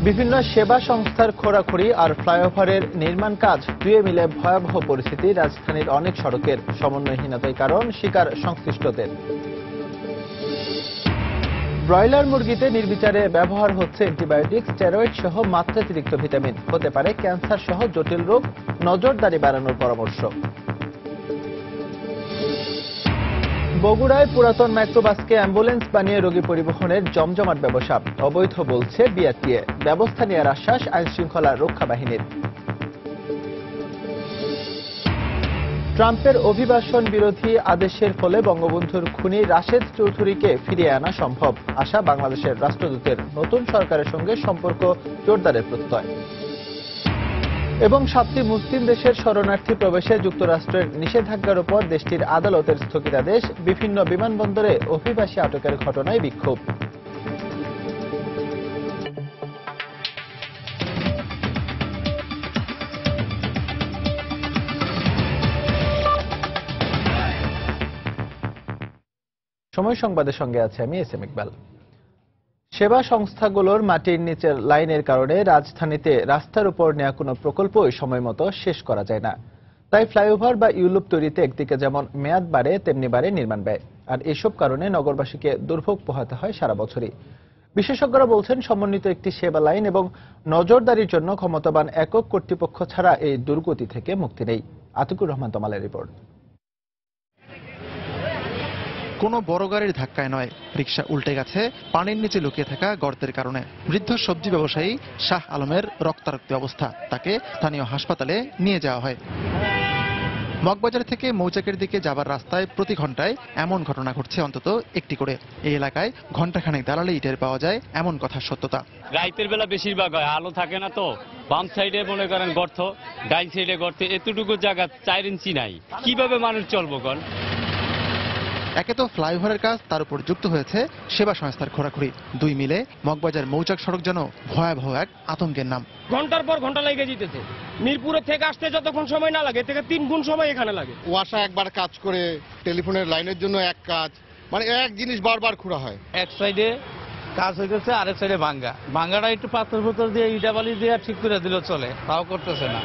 বিভিন্ন সেবা সংস্থার খোঁড়াখুড়ি আর ফ্লাইওভারের নির্মাণ কাজ দুয়ে মিলে ভয়াবহ পরিস্থিতি রাজধানীর অনেক সড়কের সমন্বয়হীনতার কারণ স্বীকার সংশ্লিষ্টদের। ব্রয়লার মুরগিতে নির্বিচারে ব্যবহার হচ্ছে অ্যান্টিবায়োটিক, স্টেরয়েড সহ মাত্রাতিরিক্ত ভিটামিন, হতে পারে ক্যান্সার সহ জটিল রোগ, নজরদারি বাড়ানোর পরামর্শ। বগুড়ায় পুরাতন মাইক্রোবাসকে অ্যাম্বুলেন্স বানিয়ে রোগী পরিবহনের জমজমাট ব্যবসা অবৈধ বলছে বিআরটিএ, ব্যবস্থা নেওয়ার আশ্বাস আইনশৃঙ্খলা রক্ষা বাহিনীর। ট্রাম্পের অভিবাসন বিরোধী আদেশের ফলে বঙ্গবন্ধুর খুনি রাশেদ চৌধুরীকে ফিরিয়ে আনা সম্ভব, আশা বাংলাদেশের রাষ্ট্রদূতের। নতুন সরকারের সঙ্গে সম্পর্ক জোরদারের প্রত্যয়। এবং 7টি মুসলিম দেশের শরণার্থী প্রবেশে যুক্তরাষ্ট্রের নিষেধাজ্ঞার উপর দেশটির আদালতের স্থগিতাদেশ, বিভিন্ন বিমানবন্দরে অভিবাসী আটকের ঘটনায় বিক্ষোভ। সময় সংবাদের সঙ্গে আছে আমি এস এম ইকবাল। সেবা সংস্থাগুলোর মাটির নিচের লাইনের কারণে রাজধানীতে রাস্তার উপর নেওয়া কোনো প্রকল্পই সময় মতো শেষ করা যায় না। তাই ফ্লাইওভার বা ইউলুপ তৈরিতে একদিকে যেমন মেয়াদ বাড়ে, তেমনি বাড়ে নির্মাণ ব্যয়। আর এসব কারণে নগরবাসীকে দুর্ভোগ পোহাতে হয় সারা বছরই। বিশেষজ্ঞরা বলছেন, সমন্বিত একটি সেবা লাইন এবং নজরদারির জন্য ক্ষমতাবান একক কর্তৃপক্ষ ছাড়া এই দুর্গতি থেকে মুক্তি নেই। আতিকুর রহমান তমালের রিপোর্ট। কোনো বড় গাড়ির ধাক্কায় নয়, রিকশা উল্টে গেছে পানির নিচে লুকিয়ে থাকা গর্তের কারণে। বৃদ্ধ সবজি ব্যবসায়ী শাহ আলমের রক্তারক্তি অবস্থা, তাকে স্থানীয় হাসপাতালে নিয়ে যাওয়া হয়। মগবাজার থেকে মৌচাকের দিকে যাবার রাস্তায় প্রতি ঘন্টায় এমন ঘটনা ঘটছে অন্তত একটি করে। এই এলাকায় ঘণ্টাখানেক দাঁড়ালে ইটের পাওয়া যায় এমন কথার সত্যতা। রাইতের বেলা বেশিরভাগ হয়, আলো থাকে না তো। বাম সাইডে মনে করেন গর্ত, ডাইন সাইডে গর্ত, এতটুকু জায়গা 4 ইঞ্চি নাই, কিভাবে মানুষ চলবো কোন? একে তো ফ্লাইওভারের কাজ, তার উপর যুক্ত হয়েছে সেবা সংস্থার খোঁড়াখুড়ি। দুই মিলে মগবাজার মৌচাক সড়ক যেন ভয়াবহ এক আতঙ্কের নাম। ঘন্টার পর ঘন্টা লেগে যেতেছে। মিরপুরের থেকে আসতে যতক্ষণ সময় না লাগে, থেকে 3 গুণ সময় এখানে লাগে। ওয়াসা একবার কাজ করে, টেলিফোনের লাইনের জন্য এক কাজ, মানে এক জিনিস বারবার খোঁড়া হয়। এক সাইডে কাজ হইতেছে, আরেক সাইডে ভাঙ্গাটা একটু পাথর ফতর দিয়ে ইটা বালি দিয়ে ঠিক করে দিল চলে, তাও করতেছে না।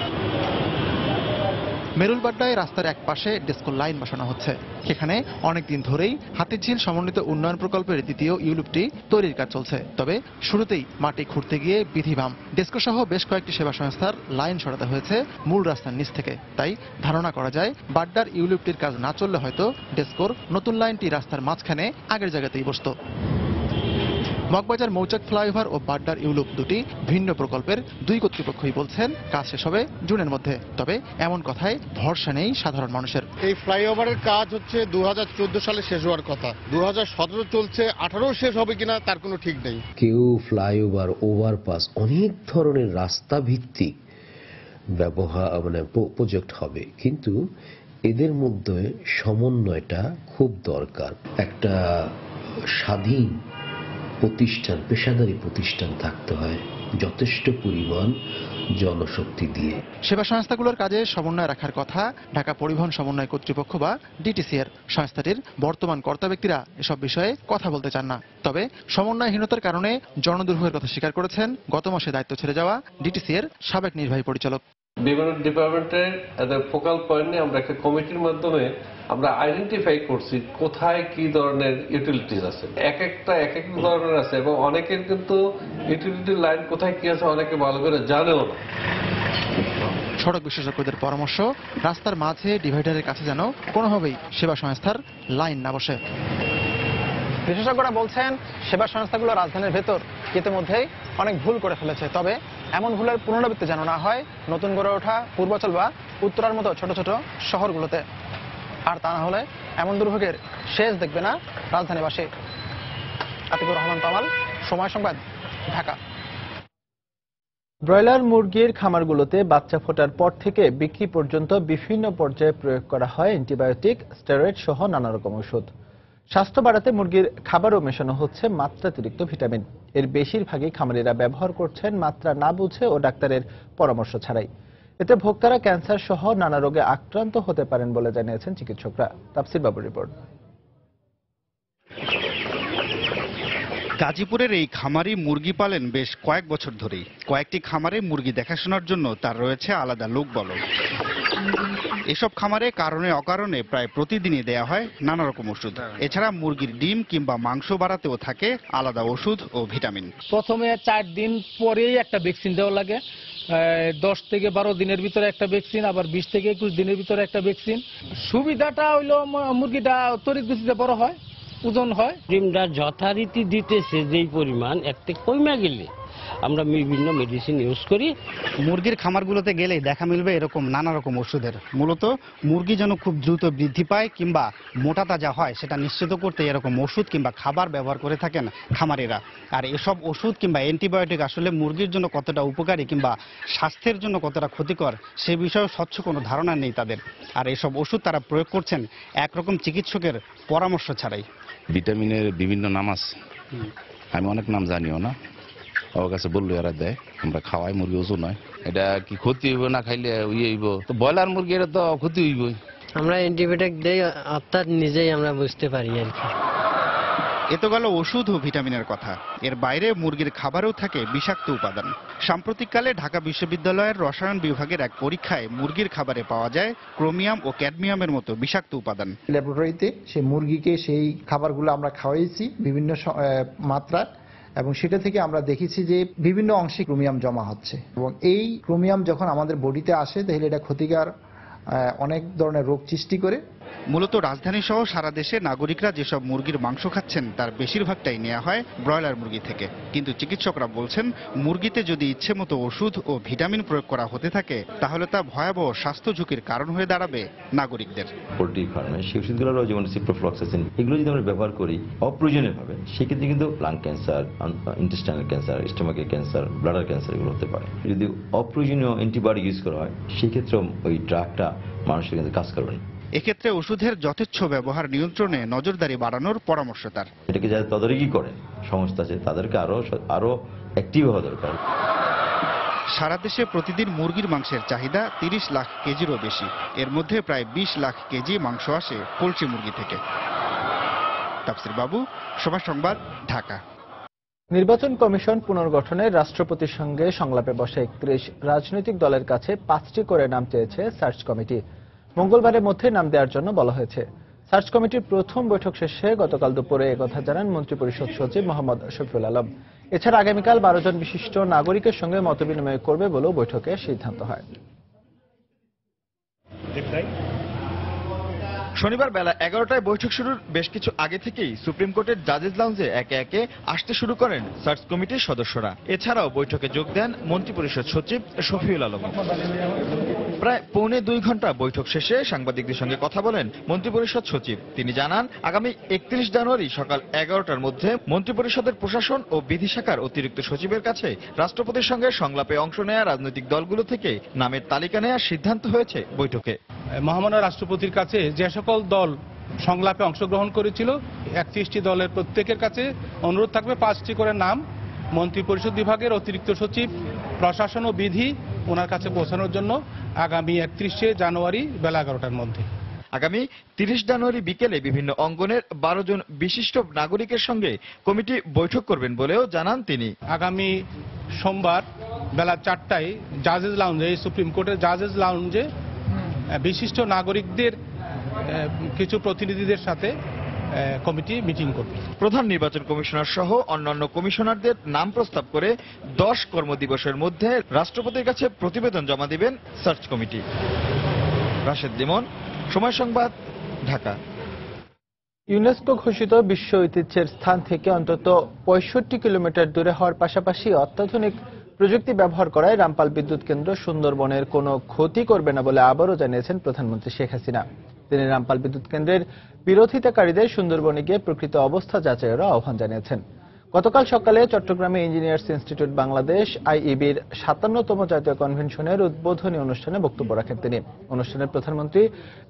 মেরুলবাড্ডায় রাস্তার এক পাশে ডেস্কো লাইন বসানো হচ্ছে। সেখানে অনেকদিন ধরেই হাতিঝিল সমন্বিত উন্নয়ন প্রকল্পের দ্বিতীয় ইউলুপটি তৈরির কাজ চলছে। তবে শুরুতেই মাটি খুঁড়তে গিয়ে বিধিবাম, ডেস্কো সহ বেশ কয়েকটি সেবা সংস্থার লাইন সরাতে হয়েছে মূল রাস্তার নিচ থেকে। তাই ধারণা করা যায়, বাড্ডার ইউলুপটির কাজ না চললে হয়তো ডেস্কোর নতুন লাইনটি রাস্তার মাঝখানে আগের জায়গাতেই বসত। মগবাজার মৌচাক ফ্লাইওভার ও বাড্ডার ইউলুপ দুটি ভিন্ন প্রকল্পের। দুই কর্তৃপক্ষই বলছেন কাজ শেষ হবে জুনের মধ্যে। তবে এমন কথায় ভরসা নেই সাধারণ মানুষের। এই ফ্লাইওভারের কাজ হচ্ছে 2014 সালে শেষ হওয়ার কথা, 2017 চলছে, 18 শেষ হবে কিনা তার কোনো ঠিক নেই। কেউ ফ্লাইওভার, ওভারপাস, অনেক ধরনের রাস্তা ভিত্তিক ব্যবহার প্রজেক্ট হবে, কিন্তু এদের মধ্যে সমন্বয়টা খুব দরকার। একটা স্বাধীন প্রতিষ্ঠান, পেশাদারী প্রতিষ্ঠান থাকতে হয় যথেষ্ট পরিমাণ জনশক্তি দিয়ে। সেবা সংস্থাগুলোর কাজে সমন্বয় রাখার কথা ঢাকা পরিবহন সমন্বয় কর্তৃপক্ষ বা ডিটিসি এর। সংস্থাটির বর্তমান কর্তা ব্যক্তিরা এসব বিষয়ে কথা বলতে চান না। তবে সমন্বয়হীনতার কারণে জনদুর্ভোগের কথা স্বীকার করেছেন গত মাসে দায়িত্ব ছেড়ে যাওয়া ডিটিসি এর সাবেক নির্বাহী পরিচালক। বিভিন্ন ডিপার্টমেন্টের ফোকাল পয়েন্টে আমরা একটা কমিটির মাধ্যমে আমরা আইডেন্টিফাই করছি কোথায় কি ধরনের ইউটিলিটিস আছে। এক একটা ধরনের আছে এবং অনেকের কিন্তু ইউটিলিটি লাইন কোথায় কি আছে অনেকে ভালো করে জানেও না। সড়ক বিশেষজ্ঞদের পরামর্শ, রাস্তার মাঝে ডিভাইডারের কাছে যেন কোনোভাবেই সেবা সংস্থার লাইন না বসে। বিশেষজ্ঞরা বলছেন, সেবা সংস্থাগুলো রাজধানীর ভেতর ইতিমধ্যেই অনেক ভুল করে ফেলেছে। তবে এমন ভুলের পুনরাবৃত্তি যেন না হয় নতুন গড়ে ওঠা পূর্বাচল বা উত্তরার মতো ছোট ছোট শহরগুলোতে। আর তা না হলে এমন দুর্ভোগের শেষ দেখবে না রাজধানীবাসী। আতিকুর রহমান তমাল, সময় সংবাদ, ঢাকা। ব্রয়লার মুরগির খামারগুলোতে বাচ্চা ফোটার পর থেকে বিক্রি পর্যন্ত বিভিন্ন পর্যায়ে প্রয়োগ করা হয় অ্যান্টিবায়োটিক, স্টেরয়েড সহ নানা রকম ওষুধ। স্বাস্থ্য বাড়াতে মুরগির খাবারও মেশানো হচ্ছে মাত্রাতিরিক্ত ভিটামিন। এর বেশিরভাগই খামারিরা ব্যবহার করছেন মাত্রা না বুঝে ও ডাক্তারের পরামর্শ ছাড়াই। এতে ভোক্তারা ক্যান্সার সহ নানা রোগে আক্রান্ত হতে পারেন বলে জানিয়েছেন চিকিৎসকরা। তাফসির বাবুর রিপোর্ট। গাজীপুরের এই খামারি মুরগি পালেন বেশ কয়েক বছর ধরেই। কয়েকটি খামারে মুরগি দেখাশোনার জন্য তার রয়েছে আলাদা লোকবল। এসব খামারে কারণে অকারণে প্রায় প্রতিদিনই দেয়া হয় নানা রকম ওষুধ। এছাড়া মুরগির ডিম কিংবা মাংস বাড়াতেও থাকে আলাদা ওষুধ ও ভিটামিন। প্রথমে 4 দিন পরেই একটা ভ্যাকসিন দেওয়া লাগে, 10 থেকে 12 দিনের ভিতরে একটা ভ্যাকসিন, আবার 20 থেকে 21 দিনের ভিতরে একটা ভ্যাকসিন। সুবিধাটা হইলো মুরগিটা তড়িৎ গতিতে বড় হয়, ওজন হয়। ডিমটা যথারীতি দিতেছে যেই পরিমাণ, এতে কমে গেলে আমরা বিভিন্ন মেডিসিন ইউজ করি। মুরগির খামারগুলোতে গেলেই দেখা মিলবে এরকম নানা রকম ওষুধের। মূলত মুরগি যেন খুব দ্রুত বৃদ্ধি পায় কিংবা মোটা তাজা হয় সেটা নিশ্চিত করতে এরকম ওষুধ কিংবা খাবার ব্যবহার করে থাকেন খামারিরা। আর এসব ওষুধ কিংবা অ্যান্টিবায়োটিক আসলে মুরগির জন্য কতটা উপকারী কিংবা স্বাস্থ্যের জন্য কতটা ক্ষতিকর সে বিষয়ে স্বচ্ছ কোনো ধারণা নেই তাদের। আর এসব ওষুধ তারা প্রয়োগ করছেন একরকম চিকিৎসকের পরামর্শ ছাড়াই। ভিটামিনের বিভিন্ন নাম আছে, আমি অনেক নাম জানিও না, ওর কাছে বললো এরা দেয়, আমরা খাওয়াই, মুরগি ওজন হয়। এটা কি ক্ষতি হইব না খাইলে হইব? তো ব্রয়লার মুরগি এটা তো ক্ষতি হইবই। আমরা অ্যান্টিবায়োটিক দেই, অর্থাৎ নিজেই আমরা বুঝতে পারি আর কি। এ তো গেল ওষুধ ও ভিটামিনের কথা। এর বাইরে মুরগির খাবারেও থাকে বিষাক্ত উপাদান। সাম্প্রতিককালে ঢাকা বিশ্ববিদ্যালয়ের রসায়ন বিভাগের এক পরীক্ষায় মুরগির খাবারে পাওয়া যায় ক্রোমিয়াম ও ক্যাডমিয়ামের মতো বিষাক্ত উপাদান। ল্যাবরেটরিতে সেই মুরগিকে সেই খাবারগুলো আমরা খাওয়াইছি বিভিন্ন মাত্রায়, এবং সেটা থেকে আমরা দেখেছি যে বিভিন্ন অংশে ক্রোমিয়াম জমা হচ্ছে, এবং এই ক্রোমিয়াম যখন আমাদের বডিতে আসে তাহলে এটা ক্ষতিকর অনেক ধরনের রোগ সৃষ্টি করে। মূলত রাজধানী সহ সারা দেশে নাগরিকরা যেসব মুরগির মাংস খাচ্ছেন তার বেশিরভাগটাই নেওয়া হয় ব্রয়লার মুরগি থেকে। কিন্তু চিকিৎসকরা বলছেন মুরগিতে যদি ইচ্ছে মতো ওষুধ ও ভিটামিন প্রয়োগ করা হতে থাকে তাহলে তা ভয়াবহ স্বাস্থ্য ঝুঁকির কারণ হয়ে দাঁড়াবে নাগরিকদের। পোল্ট্রি ফার্মে সেই ওষুধগুলো যেমন সিপ্রোফ্লক্সাসিন এগুলো যদি আমরা ব্যবহার করি অপ্রয়োজনীয়ভাবে সেক্ষেত্রে কিন্তু লাং ক্যান্সার, ইন্টেস্টাইনাল ক্যান্সার, স্টোমাকের ক্যান্সার, ব্লাডার ক্যান্সার এগুলো হতে পারে। যদি অপ্রয়োজনীয় অ্যান্টিবায়োটিক ইউজ করা হয় সেক্ষেত্রে ওই ড্রাগটা মানুষের কিন্তু কাজ করবে না। এক্ষেত্রে ওষুধের যথেচ্ছ ব্যবহার নিয়ন্ত্রণে নজরদারি বাড়ানোর পরামর্শ তার। এটাকে যারা তদারকি করে সংস্থা আছে তাদেরকে আরো অ্যাক্টিভ হওয়া দরকার। সারা দেশে প্রতিদিন মুরগির মাংসের চাহিদা 30 লাখ কেজিরও বেশি। এর মধ্যে প্রায় 20 লাখ কেজি মাংস আসে পোল্ট্রি মুরগি থেকে। তাফসির বাবু, সময় সংবাদ, ঢাকা। নির্বাচন কমিশন পুনর্গঠনে রাষ্ট্রপতির সঙ্গে সংলাপে বসে 31 রাজনৈতিক দলের কাছে 5টি করে নাম চেয়েছে সার্চ কমিটি। মঙ্গলবারের মধ্যে নাম দেওয়ার জন্য বলা হয়েছে। সার্চ কমিটির প্রথম বৈঠক শেষে গতকাল দুপুরে একথা জানান মন্ত্রিপরিষদ সচিব মোহাম্মদ শফিউল আলম। এছাড়া আগামীকাল 12 জন বিশিষ্ট নাগরিকের সঙ্গে মতবিনিময় করবে বলেও বৈঠকে সিদ্ধান্ত হয়। শনিবার বেলা 11টায় বৈঠক শুরুর বেশ কিছু আগে থেকেই সুপ্রিম কোর্টের জাজেস লাউঞ্জে একে একে আসতে শুরু করেন সার্চ কমিটির সদস্যরা। এছাড়াও বৈঠকে যোগ দেন মন্ত্রিপরিষদ সচিব শফিউল আলম। প্রায় পৌনে 2 ঘন্টা বৈঠক শেষে সাংবাদিকদের সঙ্গে কথা বলেন মন্ত্রিপরিষদ সচিব। তিনি জানান আগামী 31 জানুয়ারি সকাল 11টার মধ্যে মন্ত্রিপরিষদের প্রশাসন ও বিধি শাখার অতিরিক্ত সচিবের কাছে রাষ্ট্রপতির সঙ্গে সংলাপে অংশ নেওয়া রাজনৈতিক দলগুলো থেকে নামের তালিকা নেওয়ার সিদ্ধান্ত হয়েছে বৈঠকে। মহামান্য রাষ্ট্রপতির কাছে যে সকল দল সংলাপে অংশগ্রহণ করেছিল 31টি দলের প্রত্যেকের কাছে অনুরোধ থাকবে 5টি করে নাম মন্ত্রিপরিষদ বিভাগের অতিরিক্ত সচিব, প্রশাসন ও বিধি ওনার কাছে পৌঁছানোর জন্য আগামী 31শে জানুয়ারি বেলা 11টার মধ্যে। আগামী 30 জানুয়ারি বিকেলে বিভিন্ন অঙ্গনের 12 জন বিশিষ্ট নাগরিকের সঙ্গে কমিটি বৈঠক করবেন বলেও জানান তিনি। আগামী সোমবার বেলা 4টায় জাজেস লাউঞ্জে, সুপ্রিম কোর্টের জাজেস লাউঞ্জে বিশিষ্ট নাগরিকদের কিছু প্রতিনিধিদের সাথে কমিটি মিটিং করবে। প্রধান নির্বাচন কমিশনার সহ অন্যান্য কমিশনারদের নাম প্রস্তাব করে 10 কর্মদিবসের মধ্যে রাষ্ট্রপতির কাছে প্রতিবেদন জমা দিবেন সার্চ কমিটি। রাশেদ লিমন, সময় সংবাদ, ঢাকা। ইউনেস্কো ঘোষিত বিশ্ব ঐতিহ্যের স্থান থেকে অন্তত 65 কিলোমিটার দূরে হওয়ার পাশাপাশি অত্যাধুনিক প্রযুক্তি ব্যবহার করায় রামপাল বিদ্যুৎ কেন্দ্র সুন্দরবনের কোনো ক্ষতি করবে না বলে আবারও জানিয়েছেন প্রধানমন্ত্রী শেখ হাসিনা। তিনি রামপাল বিদ্যুৎ কেন্দ্রের বিরোধিতাকারীদের সুন্দরবনে গিয়ে প্রকৃত অবস্থা যাচাইয়েরও আহ্বান জানিয়েছেন। গতকাল সকালে চট্টগ্রামে ইঞ্জিনিয়ার্স ইনস্টিটিউট বাংলাদেশ আইইবির 57তম জাতীয় কনভেনশনের উদ্বোধনী অনুষ্ঠানে বক্তব্য রাখেন তিনি। অনুষ্ঠানে প্রধানমন্ত্রী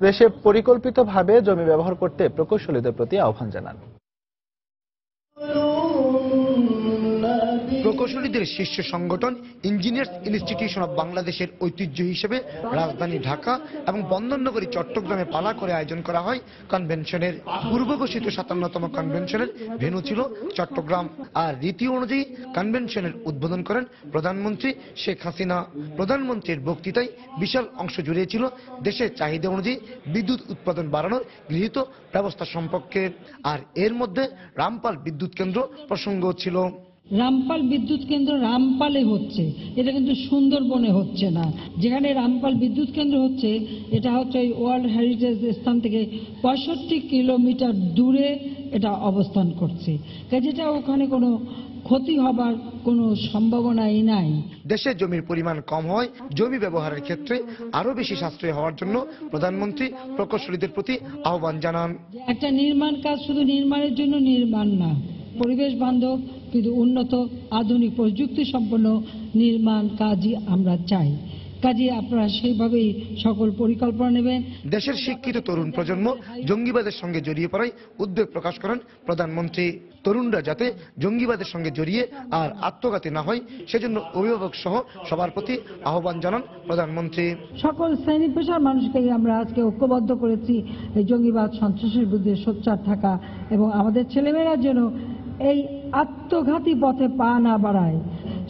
দেশে পরিকল্পিতভাবে জমি ব্যবহার করতে প্রকৌশলীদের প্রতি আহ্বান জানান। প্রকৌশলী প্রকৌশলীদের শীর্ষ সংগঠন ইঞ্জিনিয়ার্স ইনস্টিটিউশন অব বাংলাদেশের ঐতিহ্য হিসেবে রাজধানী ঢাকা এবং বন্দরনগরী চট্টগ্রামে পালা করে আয়োজন করা হয় কনভেনশনের। পূর্ব ঘোষিত 57তম কনভেনশনের ভেন্যু ছিল চট্টগ্রাম। আর রীতি অনুযায়ী কনভেনশনের উদ্বোধন করেন প্রধানমন্ত্রী শেখ হাসিনা। প্রধানমন্ত্রীর বক্তৃতায় বিশাল অংশ জুড়ে ছিল দেশের চাহিদা অনুযায়ী বিদ্যুৎ উৎপাদন বাড়ানোর গৃহীত ব্যবস্থা সম্পর্কে। আর এর মধ্যে রামপাল বিদ্যুৎ কেন্দ্র প্রসঙ্গ ছিল। রামপাল বিদ্যুৎ কেন্দ্র রামপালে হচ্ছে, এটা কিন্তু সুন্দরবনে হচ্ছে না। যেখানে রামপাল বিদ্যুৎ কেন্দ্র হচ্ছে এটা হচ্ছে ওই ওয়ার্ল্ড হেরিটেজ স্থান থেকে 65 কিলোমিটার দূরে এটা অবস্থান করছে, যেটা ওখানে কোনো ক্ষতি হবার কোনো সম্ভাবনাই নাই। দেশে জমির পরিমাণ কম হয়, জমি ব্যবহারের ক্ষেত্রে আরো বেশি সাশ্রয়ী হওয়ার জন্য প্রধানমন্ত্রী প্রকৌশলীদের প্রতি আহ্বান জানান। একটা নির্মাণ কাজ শুধু নির্মাণের জন্য নির্মাণ না, পরিবেশ বান্ধব কিন্তু উন্নত আধুনিক প্রযুক্তি সম্পন্ন নির্মাণ কাজই আমরা চাই। কাজে আপনারা সেইভাবেই সকল পরিকল্পনা নেবেন। দেশের শিক্ষিত তরুণ প্রজন্ম জঙ্গিবাদের সঙ্গে জড়িয়ে পড়ায় উদ্বেগ প্রকাশ করেন প্রধানমন্ত্রী। তরুণরা যাতে জঙ্গিবাদের সঙ্গে জড়িয়ে আর আত্মঘাতী না হয় সেজন্য অভিভাবক সহ সবার প্রতি আহ্বান জানান প্রধানমন্ত্রী। সকল শ্রেণী পেশার মানুষকে আমরা আজকে ঐক্যবদ্ধ করেছি এই জঙ্গিবাদ সন্ত্রাসের বিরুদ্ধে সোচ্চার থাকা এবং আমাদের ছেলেমেয়েরা যেন এই আত্মঘাতী পথে পা না বাড়ায়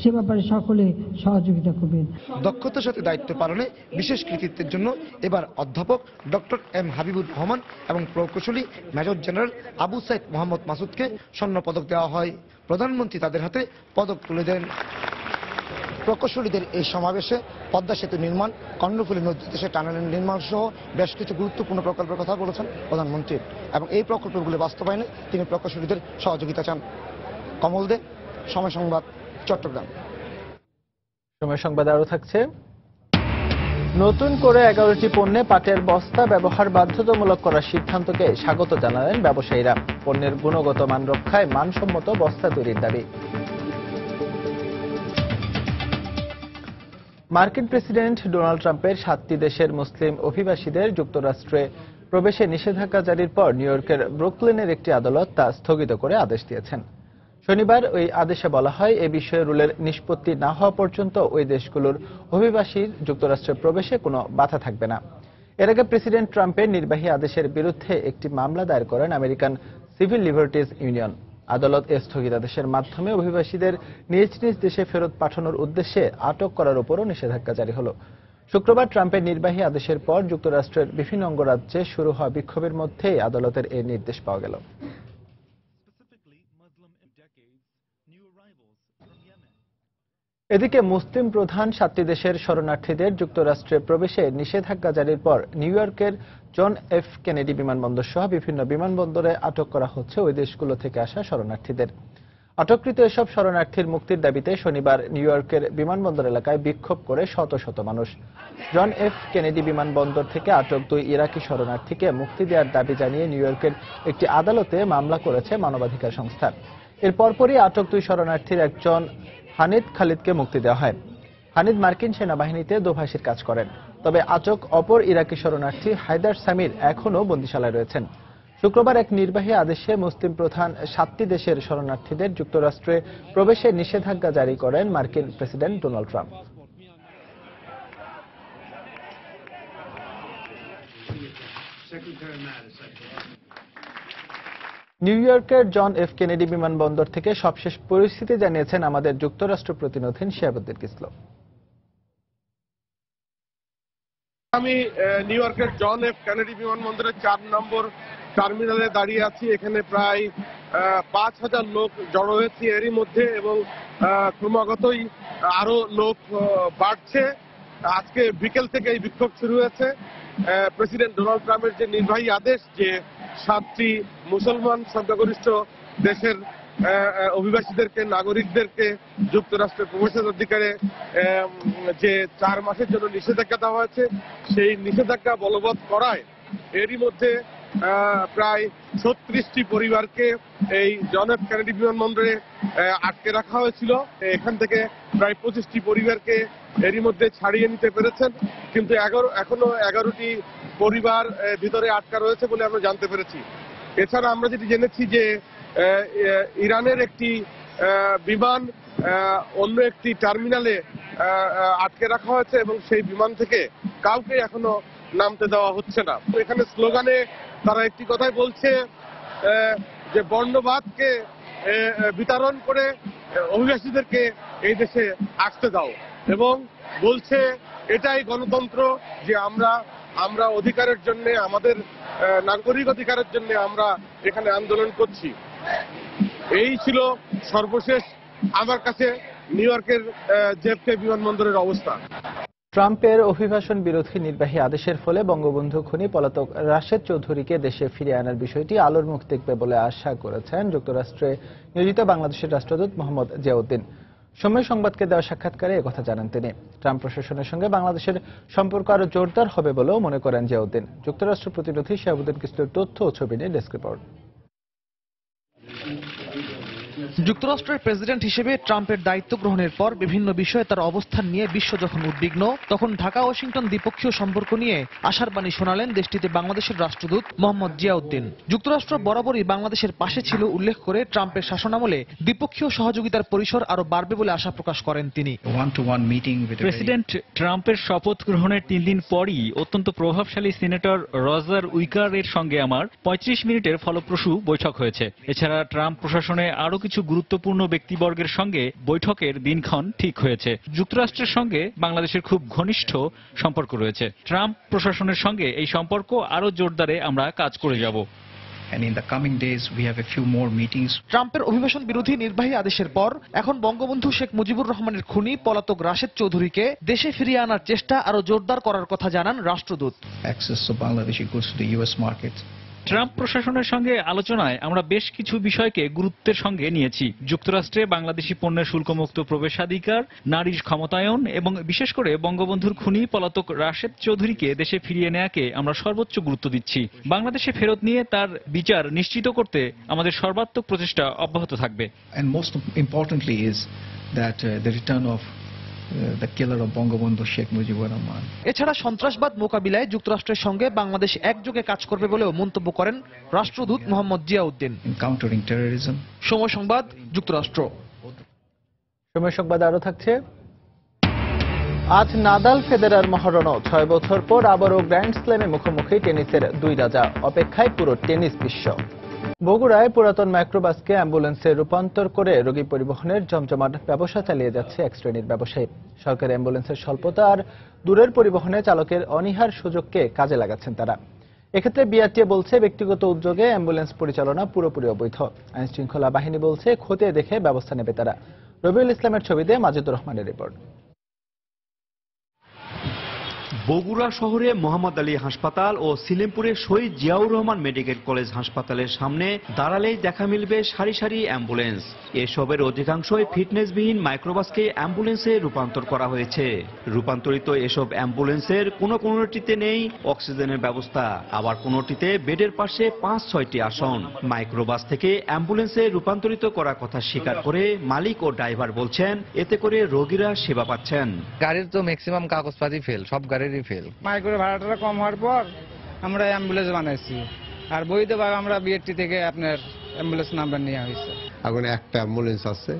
সে ব্যাপারে সকলে সহযোগিতা করবেন। দক্ষতার সাথে দায়িত্ব পালনে বিশেষ কৃতিত্বের জন্য এবার অধ্যাপক ডক্টর এম হাবিবুর রহমান এবং প্রকৌশলী মেজর জেনারেল আবু সাইদ মোহাম্মদ মাসুদকে স্বর্ণ পদক দেওয়া হয়। প্রধানমন্ত্রী তাদের হাতে পদক তুলে দেন। প্রকৌশলীদের এই সমাবেশে পদ্মা সেতু নির্মাণ, কর্ণফুলী নদীতে দেশে টানেলের নির্মাণ সহ বেশ কিছু গুরুত্বপূর্ণ প্রকল্পের কথা বলেছেন প্রধানমন্ত্রী এবং এই প্রকল্পগুলি বাস্তবায়নে তিনি প্রকৌশলীদের সহযোগিতা চান। কমল দে, সময় সংবাদ, চট্টগ্রাম। সময় সংবাদ আরো থাকছে। নতুন করে 11টি পণ্যে পাটের বস্তা ব্যবহার বাধ্যতামূলক করার সিদ্ধান্তকে স্বাগত জানালেন ব্যবসায়ীরা। পণ্যের গুণগত মান রক্ষায় মানসম্মত বস্তা তৈরির দাবি। মার্কিন প্রেসিডেন্ট ডোনাল্ড ট্রাম্পের 7টি দেশের মুসলিম অভিবাসীদের যুক্তরাষ্ট্রে প্রবেশে নিষেধাজ্ঞা জারির পর নিউ ইয়র্কের ব্রুকলিনের একটি আদালত তা স্থগিত করে আদেশ দিয়েছেন। শনিবার ওই আদেশে বলা হয়, এ বিষয়ে রুলের নিষ্পত্তি না হওয়া পর্যন্ত ওই দেশগুলোর অভিবাসীর যুক্তরাষ্ট্রে প্রবেশে কোনো বাধা থাকবে না। এর আগে প্রেসিডেন্ট ট্রাম্পের নির্বাহী আদেশের বিরুদ্ধে একটি মামলা দায়ের করেন আমেরিকান সিভিল লিবার্টিজ ইউনিয়ন। আদালত এ স্থগিতাদেশের মাধ্যমে অভিবাসীদের নিজ নিজ দেশে ফেরত পাঠানোর উদ্দেশ্যে আটক করার উপরও নিষেধাজ্ঞা জারি হলো। শুক্রবার ট্রাম্পের নির্বাহী আদেশের পর যুক্তরাষ্ট্রের বিভিন্ন অঙ্গরাজ্যে শুরু হওয়া বিক্ষোভের মধ্যেই আদালতের এই নির্দেশ পাওয়া গেল। এদিকে মুসলিম প্রধান 7টি দেশের শরণার্থীদের যুক্তরাষ্ট্রে প্রবেশে নিষেধাজ্ঞা জারির পর নিউ ইয়র্কের জন এফ কেনেডি বিমানবন্দর সহ বিভিন্ন বিমানবন্দরে আটক করা হচ্ছে ওই দেশগুলো থেকে আসা শরণার্থীদের। আটককৃত এসব শরণার্থীর মুক্তির দাবিতে শনিবার নিউ ইয়র্কের বিমানবন্দর এলাকায় বিক্ষোভ করে শত শত মানুষ। জন এফ কেনেডি বিমানবন্দর থেকে আটক 2 ইরাকি শরণার্থীকে মুক্তি দেওয়ার দাবি জানিয়ে নিউ ইয়র্কের একটি আদালতে মামলা করেছে মানবাধিকার সংস্থা। এর পরপরই আটক 2 শরণার্থীর একজন হানিদ খালিদকে মুক্তি দেওয়া হয়। হানিদ মার্কিন সেনাবাহিনীতে দোভাষীর কাজ করেন। তবে আটক অপর ইরাকি শরণার্থী হায়দার সামির এখনও বন্দিশালায় রয়েছেন। শুক্রবার এক নির্বাহী আদেশে মুসলিম প্রধান 7টি দেশের শরণার্থীদের যুক্তরাষ্ট্রে প্রবেশে নিষেধাজ্ঞা জারি করেন মার্কিন প্রেসিডেন্ট ডোনাল্ড ট্রাম্প। নিউ ইয়র্কের জন এফ কেনেডি বিমানবন্দর থেকে সবশেষ পরিস্থিতি জানিয়েছেন আমাদের যুক্তরাষ্ট্র প্রতিনিধি শিহাবুদ্দিন কিসলো। আমি নিউ ইয়র্কের জন এফ কেনেডি বিমানবন্দরের 4 নম্বর টার্মিনালে দাঁড়িয়ে আছি। এখানে প্রায় 5000 লোক জড়ো হয়েছে এরই মধ্যে এবং ক্রমাগতই আরো লোক বাড়ছে। আজকে বিকেল থেকে এই বিক্ষোভ শুরু হয়েছে। প্রেসিডেন্ট ডোনাল্ড ট্রাম্পের যে নির্বাহী আদেশ যে 7টি মুসলমান সংখ্যাগরিষ্ঠ দেশের অভিবাসীদেরকে, নাগরিকদেরকে যুক্তরাষ্ট্রে প্রবেশের অধিকারে যে 4 মাসের জন্য নিষেধাজ্ঞা দেওয়া হয়েছে, সেই নিষেধাজ্ঞা বলবৎ করায় এরই মধ্যে প্রায় 36টি পরিবারকে এই জন এফ কেনেডি বিমানবন্দরে আটকে রাখা হয়েছিল। এখান থেকে প্রায় 25টি পরিবারকে এরই মধ্যে ছাড়িয়ে নিতে পেরেছেন, কিন্তু এখনো 11টি পরিবার ভিতরে আটকা রয়েছে বলে আমরা জানতে পেরেছি। এছাড়া আমরা যেটি জেনেছি যে ইরানের একটি বিমান অন্য একটি টার্মিনালে আটকে রাখা হয়েছে এবং সেই বিমান থেকে কাউকে এখনো নামতে দেওয়া হচ্ছে না। এখানে স্লোগানে তারা একটি কথাই বলছে যে বর্ণবাদকে বিতরণ করে অভিবাসীদেরকে এই দেশে আসতে দাও, এবং বলছে এটাই গণতন্ত্র যে আমরা অধিকারের জন্য, আমাদের নাগরিক অধিকারের জন্য আমরা এখানে আন্দোলন করছি। এই ছিল সর্বশেষ আমার কাছে নিউ ইয়র্কের জেএফকে বিমানবন্দরের অবস্থা। ট্রাম্পের অভিবাসন বিরোধী নির্বাহী আদেশের ফলে বঙ্গবন্ধু খুনি পলাতক রাশেদ চৌধুরীকে দেশে ফিরিয়ে আনার বিষয়টি আলোর মুখ দেখবে বলে আশা করেছেন যুক্তরাষ্ট্রে নিয়োজিত বাংলাদেশের রাষ্ট্রদূত মোহাম্মদ জিয়াউদ্দিন। সময় সংবাদকে দেওয়া সাক্ষাৎকারে একথা জানান তিনি। ট্রাম্প প্রশাসনের সঙ্গে বাংলাদেশের সম্পর্ক আরো জোরদার হবে বলেও মনে করেন জিয়াউদ্দিন। যুক্তরাষ্ট্র প্রতিনিধি শাহাবুদ্দিন কিস্তুর তথ্য ও ছবি নিয়ে ডেস্ক রিপোর্ট। যুক্তরাষ্ট্রের প্রেসিডেন্ট হিসেবে ট্রাম্পের দায়িত্ব গ্রহণের পর বিভিন্ন বিষয়ে তার অবস্থান নিয়ে বিশ্ব যখন উদ্বিগ্ন, তখন ঢাকা ওয়াশিংটন দ্বিপক্ষীয় সম্পর্ক নিয়ে আশার বাণী শোনালেন দেশটিতে বাংলাদেশের রাষ্ট্রদূত মোহাম্মদ জিয়াউদ্দিন। যুক্তরাষ্ট্র বরাবরই বাংলাদেশের পাশে ছিল উল্লেখ করে ট্রাম্পের শাসনামলে দ্বিপক্ষীয় সহযোগিতার পরিসর আরো বাড়বে বলে আশা প্রকাশ করেন তিনি। প্রেসিডেন্ট ট্রাম্পের শপথ গ্রহণের 3 দিন পরই অত্যন্ত প্রভাবশালী সিনেটর রজার উইকারের সঙ্গে আমার 35 মিনিটের ফলপ্রসূ বৈঠক হয়েছে। এছাড়া ট্রাম্প প্রশাসনে আরো কিছু গুরুত্বপূর্ণ ব্যক্তিবর্গের সঙ্গে বৈঠকের দিনক্ষণ ঠিক হয়েছে। যুক্তরাষ্ট্রের সঙ্গে বাংলাদেশের খুব ঘনিষ্ঠ সম্পর্ক রয়েছে। ট্রাম্প প্রশাসনের সঙ্গে এই সম্পর্ক আরো জোরদারে আমরা কাজ করে যাব। ট্রাম্পের অভিবাসন বিরোধী নির্বাহী আদেশের পর এখন বঙ্গবন্ধু শেখ মুজিবুর রহমানের খুনি পলাতক রাশেদ চৌধুরীকে দেশে ফিরিয়ে আনার চেষ্টা আরো জোরদার করার কথা জানান রাষ্ট্রদূত। ট্রাম্প প্রশাসনের সঙ্গে আলোচনায় আমরা বেশ কিছু বিষয়কে গুরুত্বের সঙ্গে নিয়েছি। যুক্তরাষ্ট্রে বাংলাদেশি পণ্যের শুল্কমুক্ত প্রবেশাধিকার, নারীর ক্ষমতায়ন এবং বিশেষ করে বঙ্গবন্ধুর খুনি পলাতক রাশেদ চৌধুরীকে দেশে ফিরিয়ে নেওয়াকে আমরা সর্বোচ্চ গুরুত্ব দিচ্ছি। বাংলাদেশে ফেরত নিয়ে তার বিচার নিশ্চিত করতে আমাদের সর্বাত্মক প্রচেষ্টা অব্যাহত থাকবে। এছাড়া সন্ত্রাসবাদ মোকাবিলায় যুক্তরাষ্ট্রের সঙ্গে বাংলাদেশ একযোগে কাজ করবে বলেও মন্তব্য করেন রাষ্ট্রদূত মোহাম্মদ জিয়াউদ্দিন। সময় সংবাদ, যুক্তরাষ্ট্র। সময় সংবাদ আরো থাকছে। আজ নাদাল ফেদেরার মহারণ। 6 বছর পর আবারও গ্র্যান্ড স্ল্যামে মুখোমুখি টেনিসের দুই রাজা। অপেক্ষায় পুরো টেনিস বিশ্ব। বগুড়ায় পুরাতন মাইক্রোবাসকে অ্যাম্বুলেন্সে রূপান্তর করে রোগী পরিবহনের জমজমাট ব্যবসা চালিয়ে যাচ্ছে এক শ্রেণীর ব্যবসায়ী। সরকারি অ্যাম্বুলেন্সের স্বল্পতা আর দূরের পরিবহনে চালকের অনীহার সুযোগকে কাজে লাগাচ্ছেন তারা। এক্ষেত্রে বিআরটিএ বলছে ব্যক্তিগত উদ্যোগে অ্যাম্বুলেন্স পরিচালনা পুরোপুরি অবৈধ। আইন শৃঙ্খলা বাহিনী বলছে খতিয়ে দেখে ব্যবস্থা নেবে তারা। রবিউল ইসলামের ছবিতে মাজিদুর রহমানের রিপোর্ট। বগুড়া শহরে মোহাম্মদ আলী হাসপাতাল ও সিলেমপুরে শহীদ জিয়াউর রহমান মেডিকেল কলেজ হাসপাতালের সামনে দাঁড়ালেই দেখা মিলবে সারি সারি অ্যাম্বুলেন্স। এসবের অধিকাংশই ফিটনেসবিহীন মাইক্রোবাসকে অ্যাম্বুলেন্সে রূপান্তর করা হয়েছে। রূপান্তরিত এসব অ্যাম্বুলেন্সের কোনোটিতে নেই অক্সিজেনের ব্যবস্থা, আবার কোনোটিতে বেডের পাশে 5-6টি আসন। মাইক্রোবাস থেকে অ্যাম্বুলেন্সে রূপান্তরিত করার কথা স্বীকার করে মালিক ও ড্রাইভার বলছেন এতে করে রোগীরা সেবা পাচ্ছেন। গাড়ির তো ম্যাক্সিমাম কাগজপাতি ফেল, সব গাড়ির মাইক্রো ভাড়াটা কম হওয়ার পর আমরা অ্যাম্বুলেন্স বানাইছি, আর বৈধভাবে আমরা বিআরটি থেকে আপনার অ্যাম্বুলেন্স নাম্বার নেওয়া হয়েছে। এখন একটা অ্যাম্বুলেন্স আছে,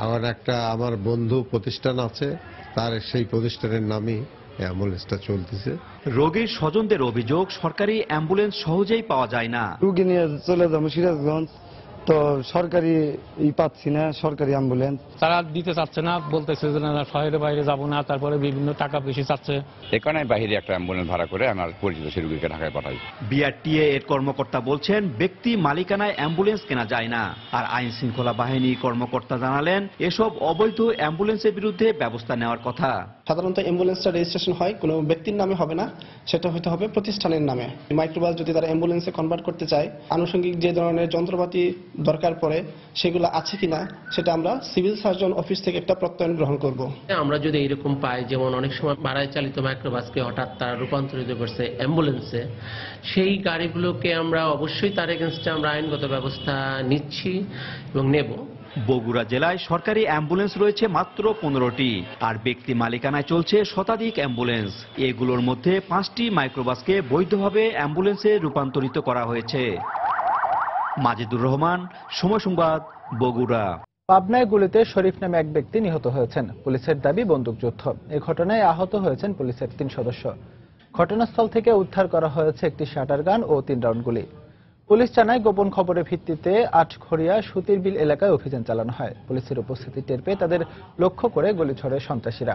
আবার একটা আমার বন্ধু প্রতিষ্ঠান আছে, তার সেই প্রতিষ্ঠানের নামই অ্যাম্বুলেন্সটা চলতেছে। রোগীর স্বজনদের অভিযোগ সরকারি অ্যাম্বুলেন্স সহজেই পাওয়া যায় না। রোগী নিয়ে চলে যাবো সিরাজগঞ্জ, তো সরকারি পাচ্ছি না, সরকারি অ্যাম্বুলেন্স তারা দিতে চাচ্ছে না, বলতেছে যে না শহরের বাইরে যাবো না, তারপরে বিভিন্ন টাকা বেশি চাচ্ছে। এখানে বাইরে একটা অ্যাম্বুলেন্স ভাড়া করে আমার পরিচিত সেই রোগীকে ঢাকায় পাঠাই। বিআরটিএ এর কর্মকর্তা বলছেন ব্যক্তি মালিকানায় অ্যাম্বুলেন্স কেনা যায় না। আর আইন শৃঙ্খলা বাহিনী কর্মকর্তা জানালেন এসব অবৈধ অ্যাম্বুলেন্সের বিরুদ্ধে ব্যবস্থা নেওয়ার কথা। সাধারণত অ্যাম্বুলেন্সটা রেজিস্ট্রেশন হয় কোনো ব্যক্তির নামে হবে না, সেটা হতে হবে প্রতিষ্ঠানের নামে। মাইক্রোবাস যদি তারা অ্যাম্বুলেন্সে কনভার্ট করতে চায়, আনুষঙ্গিক যে ধরনের যন্ত্রপাতি দরকার পড়ে সেগুলো আছে কিনা সেটা আমরা সিভিল সার্জন অফিস থেকে একটা প্রত্যয়ন গ্রহণ করব। আমরা যদি এরকম পাই, যেমন অনেক সময় ভাড়ায় চালিত মাইক্রোবাসকে হঠাৎ তারা রূপান্তরিত করছে অ্যাম্বুলেন্সে, সেই গাড়িগুলোকে আমরা অবশ্যই তার এগেনস্টে আমরা আইনগত ব্যবস্থা নিচ্ছি এবং নেব। বগুড়া জেলায় সরকারি অ্যাম্বুলেন্স রয়েছে মাত্র 15টি, আর ব্যক্তি মালিকানায় চলছে শতাধিক অ্যাম্বুলেন্স। এগুলোর মধ্যে 5টি মাইক্রোবাসকে বৈধভাবে অ্যাম্বুলেন্সে রূপান্তরিত করা হয়েছে। মাজিদুর রহমান, সময় সংবাদ, বগুড়া। পাবনায় গুলিতে শরীফ নামে এক ব্যক্তি নিহত হয়েছেন। পুলিশের দাবি বন্দুকযুদ্ধ। এই ঘটনায় আহত হয়েছেন পুলিশের 3 সদস্য। ঘটনাস্থল থেকে উদ্ধার করা হয়েছে একটি শাটার গান ও 3 রাউন্ড গুলি। পুলিশ জানায়, গোপন খবরের ভিত্তিতে আটঘরিয়া সুতির বিল এলাকায় অভিযান চালানো হয়। পুলিশের উপস্থিতি টের পেয়ে তাদের লক্ষ্য করে গুলি ছড়ে সন্ত্রাসীরা।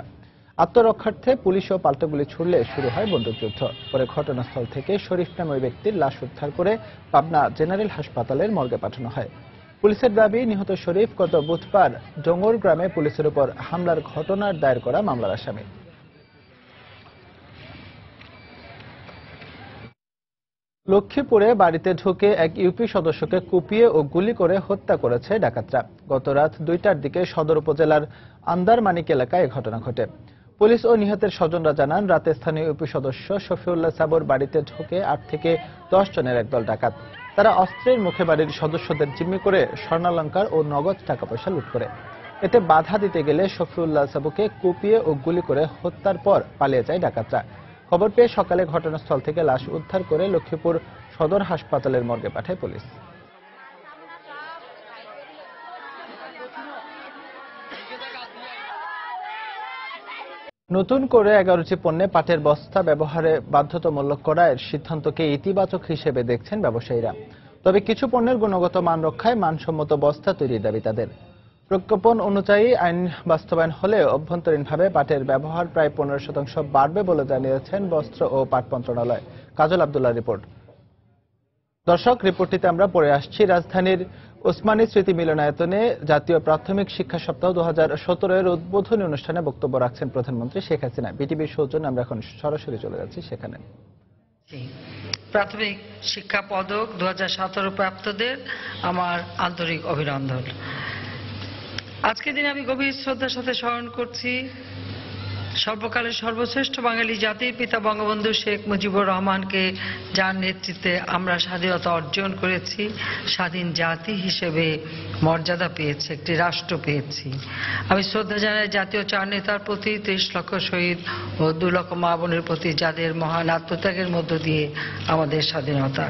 আত্মরক্ষার্থে পুলিশও পাল্টা গুলি ছুড়লে শুরু হয় বন্দুকযুদ্ধ। পরে ঘটনাস্থল থেকে শরীফ নামে ওই ব্যক্তির লাশ উদ্ধার করে পাবনা জেনারেল হাসপাতালের মর্গে পাঠানো হয়। পুলিশের দাবি, নিহত শরীফ গত বুধবার ডোঙ্গর গ্রামে পুলিশের উপর হামলার ঘটনার দায়ের করা মামলার আসামি। লক্ষ্মীপুরে বাড়িতে ঢুকে এক ইউপি সদস্যকে কুপিয়ে ও গুলি করে হত্যা করেছে ডাকাতরা। গত রাত 2টার দিকে সদর উপজেলার আন্দারমানিক এলাকায় ঘটনা ঘটে। পুলিশ ও নিহতের স্বজনরা জানান, রাতে স্থানীয় ইউপি সদস্য শফিউল্লাহ সাবর বাড়িতে ঢুকে 8 থেকে 10 জনের একদল ডাকাত। তারা অস্ত্রের মুখে বাড়ির সদস্যদের জিম্মি করে স্বর্ণালংকার ও নগদ টাকা পয়সা লুট করে। এতে বাধা দিতে গেলে শফিউল্লাহ সাবুকে কুপিয়ে ও গুলি করে হত্যার পর পালিয়ে যায় ডাকাতরা। খবর পেয়ে সকালে ঘটনাস্থল থেকে লাশ উদ্ধার করে লক্ষ্মীপুর সদর হাসপাতালের মর্গে পাঠায় পুলিশ। নতুন করে 11টি পণ্যে পাটের বস্তা ব্যবহারে বাধ্যতামূলক করার সিদ্ধান্তকে ইতিবাচক হিসেবে দেখছেন ব্যবসায়ীরা। তবে কিছু পণ্যের গুণগত মান রক্ষায় মানসম্মত বস্তা তৈরির দাবি তাদের। প্রজ্ঞাপন অনুযায়ী আইন বাস্তবায়ন হলে অভ্যন্তরীণভাবে পাটের ব্যবহার প্রায় 15% বাড়বে বলে জানিয়েছেন বস্ত্র ও পাট মন্ত্রণালয়। কাজল আব্দুল্লাহ রিপোর্ট। দর্শক, রিপোর্টটিতে আমরা পড়ে আসছি, রাজধানীর ওসমানী স্মৃতি মিলনায়তনে জাতীয় প্রাথমিক শিক্ষা সপ্তাহ 2017 এর উদ্বোধনী অনুষ্ঠানে বক্তব্য রাখছেন প্রধানমন্ত্রী শেখ হাসিনা। বিটিভির সৌজন্যে আমরা এখন সরাসরি চলে যাচ্ছি সেখানে। প্রাথমিক শিক্ষা পদক 2017 প্রাপ্তদের আমার আন্তরিক অভিনন্দন। আজকের দিনে আমি গভীর শ্রদ্ধার সাথে স্মরণ করছি সর্বকালের সর্বশ্রেষ্ঠ বাঙালি জাতির পিতা বঙ্গবন্ধু শেখ মুজিবুর রহমানকে, যার নেতৃত্বে আমরা স্বাধীনতা অর্জন করেছি, স্বাধীন জাতি হিসেবে মর্যাদা পেয়েছি, একটি রাষ্ট্র পেয়েছি। আমি শ্রদ্ধা জানাই জাতীয় 4 নেতার প্রতি, 30 লক্ষ শহীদ ও 2 লক্ষ মা বোনের প্রতি, যাদের মহান আত্মত্যাগের মধ্য দিয়ে আমাদের স্বাধীনতা।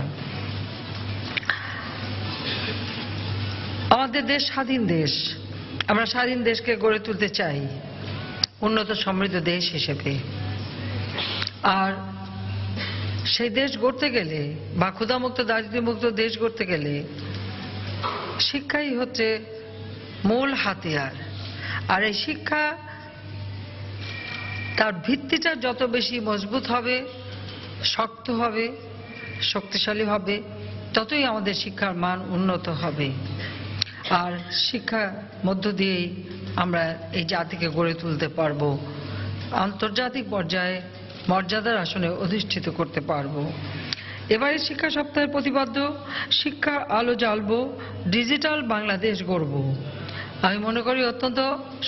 আমাদের দেশ স্বাধীন দেশ। আমরা স্বাধীন দেশকে গড়ে তুলতে চাই উন্নত সমৃদ্ধ দেশ হিসেবে। আর সেই দেশ গড়তে গেলে বা ক্ষুধামুক্ত দারিদ্র্যমুক্ত দেশ গড়তে গেলে শিক্ষাই হচ্ছে মূল হাতিয়ার। আর এই শিক্ষা, তার ভিত্তিটা যত বেশি মজবুত হবে, শক্ত হবে, শক্তিশালী হবে, ততই আমাদের শিক্ষার মান উন্নত হবে। আর শিক্ষার মধ্য দিয়েই আমরা এই জাতিকে গড়ে তুলতে পারবো, আন্তর্জাতিক পর্যায়ে মর্যাদার আসনে অধিষ্ঠিত করতে পারবো। এবারে শিক্ষা সপ্তাহের প্রতিপাদ্য, শিক্ষার আলো জ্বালবো, ডিজিটাল বাংলাদেশ গড়ব। আমি মনে করি অত্যন্ত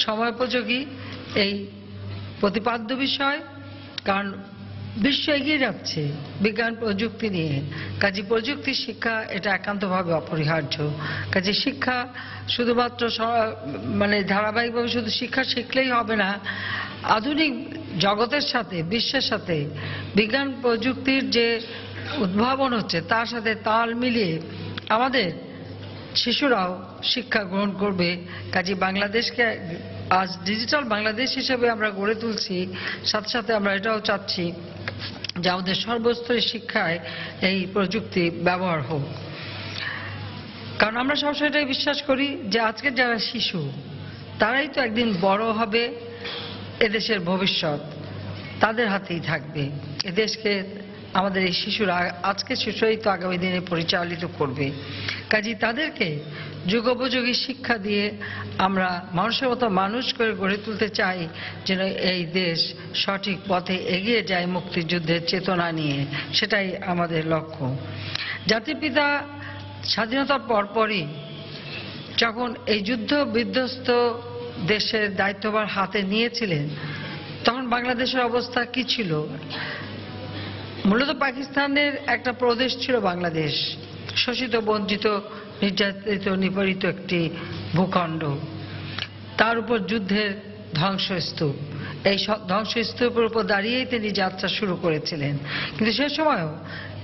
সময়োপযোগী এই প্রতিপাদ্য বিষয়, কারণ বিশ্ব এগিয়ে যাচ্ছে বিজ্ঞান প্রযুক্তি নিয়ে। কাজে প্রযুক্তি শিক্ষা এটা একান্তভাবে অপরিহার্য। কাজে শিক্ষা শুধুমাত্র ধারাবাহিকভাবে শুধু শিক্ষা শিখলেই হবে না, আধুনিক জগতের সাথে, বিশ্বের সাথে বিজ্ঞান প্রযুক্তির যে উদ্ভাবন হচ্ছে তার সাথে তাল মিলিয়ে আমাদের শিশুরাও শিক্ষা গ্রহণ করবে। কাজে বাংলাদেশকে আজ ডিজিটাল বাংলাদেশ হিসেবে আমরা গড়ে তুলছি, সাথে সাথে আমরা এটাও চাচ্ছি যে আমাদের সর্বস্তরের শিক্ষায় এই প্রযুক্তি ব্যবহার হোক। কারণ আমরা সবসময় এটাই বিশ্বাস করি যে আজকের যারা শিশু, তারাই তো একদিন বড় হবে, এদেশের ভবিষ্যৎ তাদের হাতেই থাকবে। এদেশকে আমাদের এই শিশুরা, আজকের শিশুরাই তো আগামী দিনে পরিচালিত করবে। কাজেই তাদেরকে যুগোপযোগী শিক্ষা দিয়ে আমরা মানুষের মতো মানুষ করে গড়ে তুলতে চাই, যেন এই দেশ সঠিক পথে এগিয়ে যায় মুক্তিযুদ্ধের চেতনা নিয়ে। সেটাই আমাদের লক্ষ্য। জাতির পিতা স্বাধীনতার পরপরই যখন এই যুদ্ধ বিধ্বস্ত দেশের দায়িত্বভার হাতে নিয়েছিলেন, তখন বাংলাদেশের অবস্থা কি ছিল? মূলত পাকিস্তানের একটা প্রদেশ ছিল বাংলাদেশ, শোষিত, বঞ্চিত, নির্যাতিত, নিপীড়িত একটি ভূখণ্ড। তার উপর যুদ্ধের ধ্বংসস্তূপ। এই ধ্বংসস্তূপের উপর দাঁড়িয়েই তিনি যাত্রা শুরু করেছিলেন। কিন্তু সে সময়ও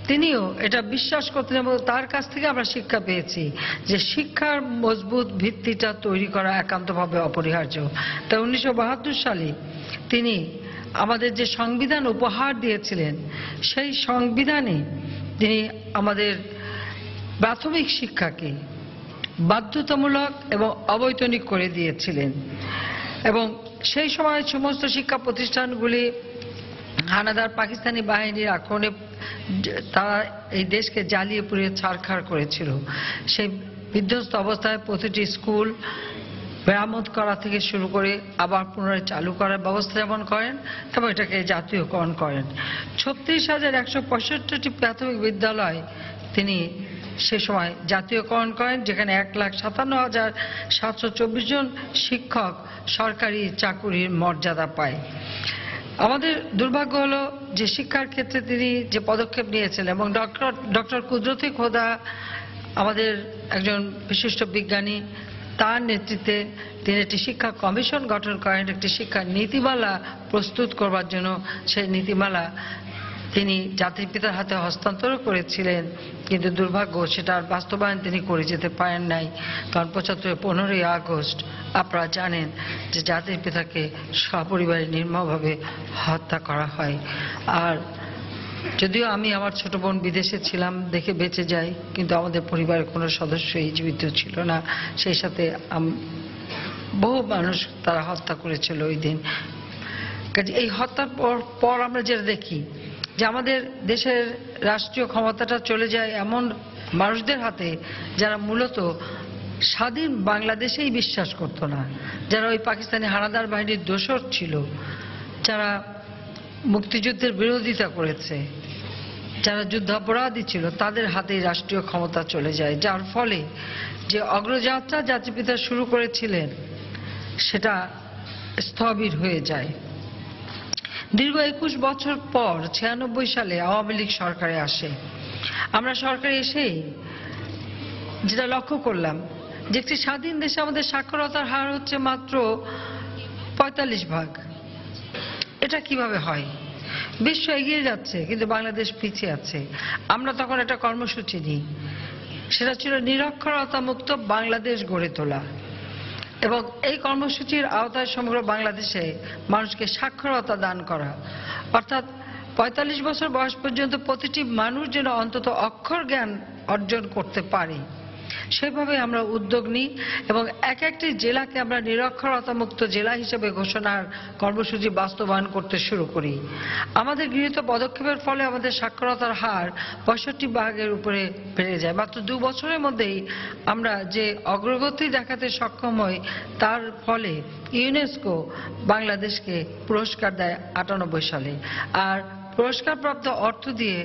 তিনিও এটা বিশ্বাস করতেন এবং তার কাছ থেকে আমরা শিক্ষা পেয়েছি যে শিক্ষার মজবুত ভিত্তিটা তৈরি করা একান্তভাবে অপরিহার্য। তাই 1972 সালে তিনি আমাদের যে সংবিধান উপহার দিয়েছিলেন সেই সংবিধানে তিনি আমাদের প্রাথমিক শিক্ষাকে বাধ্যতামূলক এবং অবৈতনিক করে দিয়েছিলেন এবং সেই সময় সমস্ত শিক্ষা প্রতিষ্ঠানগুলি হানাদার পাকিস্তানি বাহিনীর আক্রমণে তারা এই দেশকে জ্বালিয়ে পুড়িয়ে ছারখার করেছিল। সেই বিধ্বস্ত অবস্থায় প্রতিটি স্কুল মেরামত করা থেকে শুরু করে আবার পুনরায় চালু করার ব্যবস্থা যেমন করেন এবং এটাকে জাতীয়করণ করেন। 36,165টি প্রাথমিক বিদ্যালয় তিনি সে সময় জাতীয়করণ করেন, যেখানে 1,57,724 জন শিক্ষক সরকারি চাকুরির মর্যাদা পায়। আমাদের দুর্ভাগ্য হলো যে শিক্ষার ক্ষেত্রে তিনি যে পদক্ষেপ নিয়েছেন এবং ডক্টর কুদরতি খোদা আমাদের একজন বিশিষ্ট বিজ্ঞানী, তার নেতৃত্বে তিনি একটি শিক্ষা কমিশন গঠন করেন একটি শিক্ষা নীতিমালা প্রস্তুত করবার জন্য। সেই নীতিমালা তিনি জাতির পিতার হাতে হস্তান্তর করেছিলেন, কিন্তু দুর্ভাগ্য সেটার বাস্তবায়ন তিনি করে যেতে পারেন নাই, কারণ 15ই আগস্ট আপনারা জানেন যে জাতির পিতাকে সপরিবারে নির্মমভাবে হত্যা করা হয়। আর যদিও আমি আমার ছোট বোন বিদেশে ছিলাম দেখে বেঁচে যাই, কিন্তু আমাদের পরিবারের কোনো সদস্যই জীবিত ছিল না। সেই সাথে বহু মানুষ তারা হত্যা করেছিল ওই দিন। এই হত্যার পর আমরা যেটা দেখি যে আমাদের দেশের রাষ্ট্রীয় ক্ষমতাটা চলে যায় এমন মানুষদের হাতে যারা মূলত স্বাধীন বাংলাদেশেই বিশ্বাস করতো না, যারা ওই পাকিস্তানি হানাদার বাহিনীর দোসর ছিল, যারা মুক্তিযুদ্ধের বিরোধিতা করেছে, যারা যুদ্ধাপরাধী ছিল, তাদের হাতেই রাষ্ট্রীয় ক্ষমতা চলে যায়, যার ফলে যে অগ্রযাত্রা জাতিপিতা শুরু করেছিলেন সেটা স্থবির হয়ে যায়। দীর্ঘ 21 বছর পর 96 সালে আওয়ামী লীগ সরকারে আসে। আমরা সরকারে এসেই যেটা লক্ষ্য করলাম যে একটি স্বাধীন দেশে আমাদের সাক্ষরতার হার হচ্ছে মাত্র 45%। এটা কিভাবে হয়? বিশ্ব এগিয়ে যাচ্ছে কিন্তু বাংলাদেশ পিছিয়ে আছে। আমরা তখন একটা কর্মসূচি নিই, সেটা ছিল নিরক্ষরতা মুক্ত বাংলাদেশ গড়ে তোলা, এবং এই কর্মসূচির আওতায় সমগ্র বাংলাদেশে মানুষকে সাক্ষরতা দান করা, অর্থাৎ 45 বছর বয়স পর্যন্ত প্রতিটি মানুষ যেন অন্তত অক্ষর জ্ঞান অর্জন করতে পারে, সেভাবে আমরা উদ্যোগ নিই এবং একটি জেলাকে আমরা নিরক্ষরতা মুক্ত জেলা হিসেবে ঘোষণার কর্মসূচি বাস্তবায়ন করতে শুরু করি। আমাদের গৃহীত পদক্ষেপের ফলে আমাদের সাক্ষরতার হার 65% উপরে বেড়ে যায়। মাত্র 2 বছরের মধ্যেই আমরা যে অগ্রগতি দেখাতে সক্ষম হই, তার ফলে ইউনেস্কো বাংলাদেশকে পুরস্কার দেয় 98 সালে। আর পুরস্কারপ্রাপ্ত অর্থ দিয়ে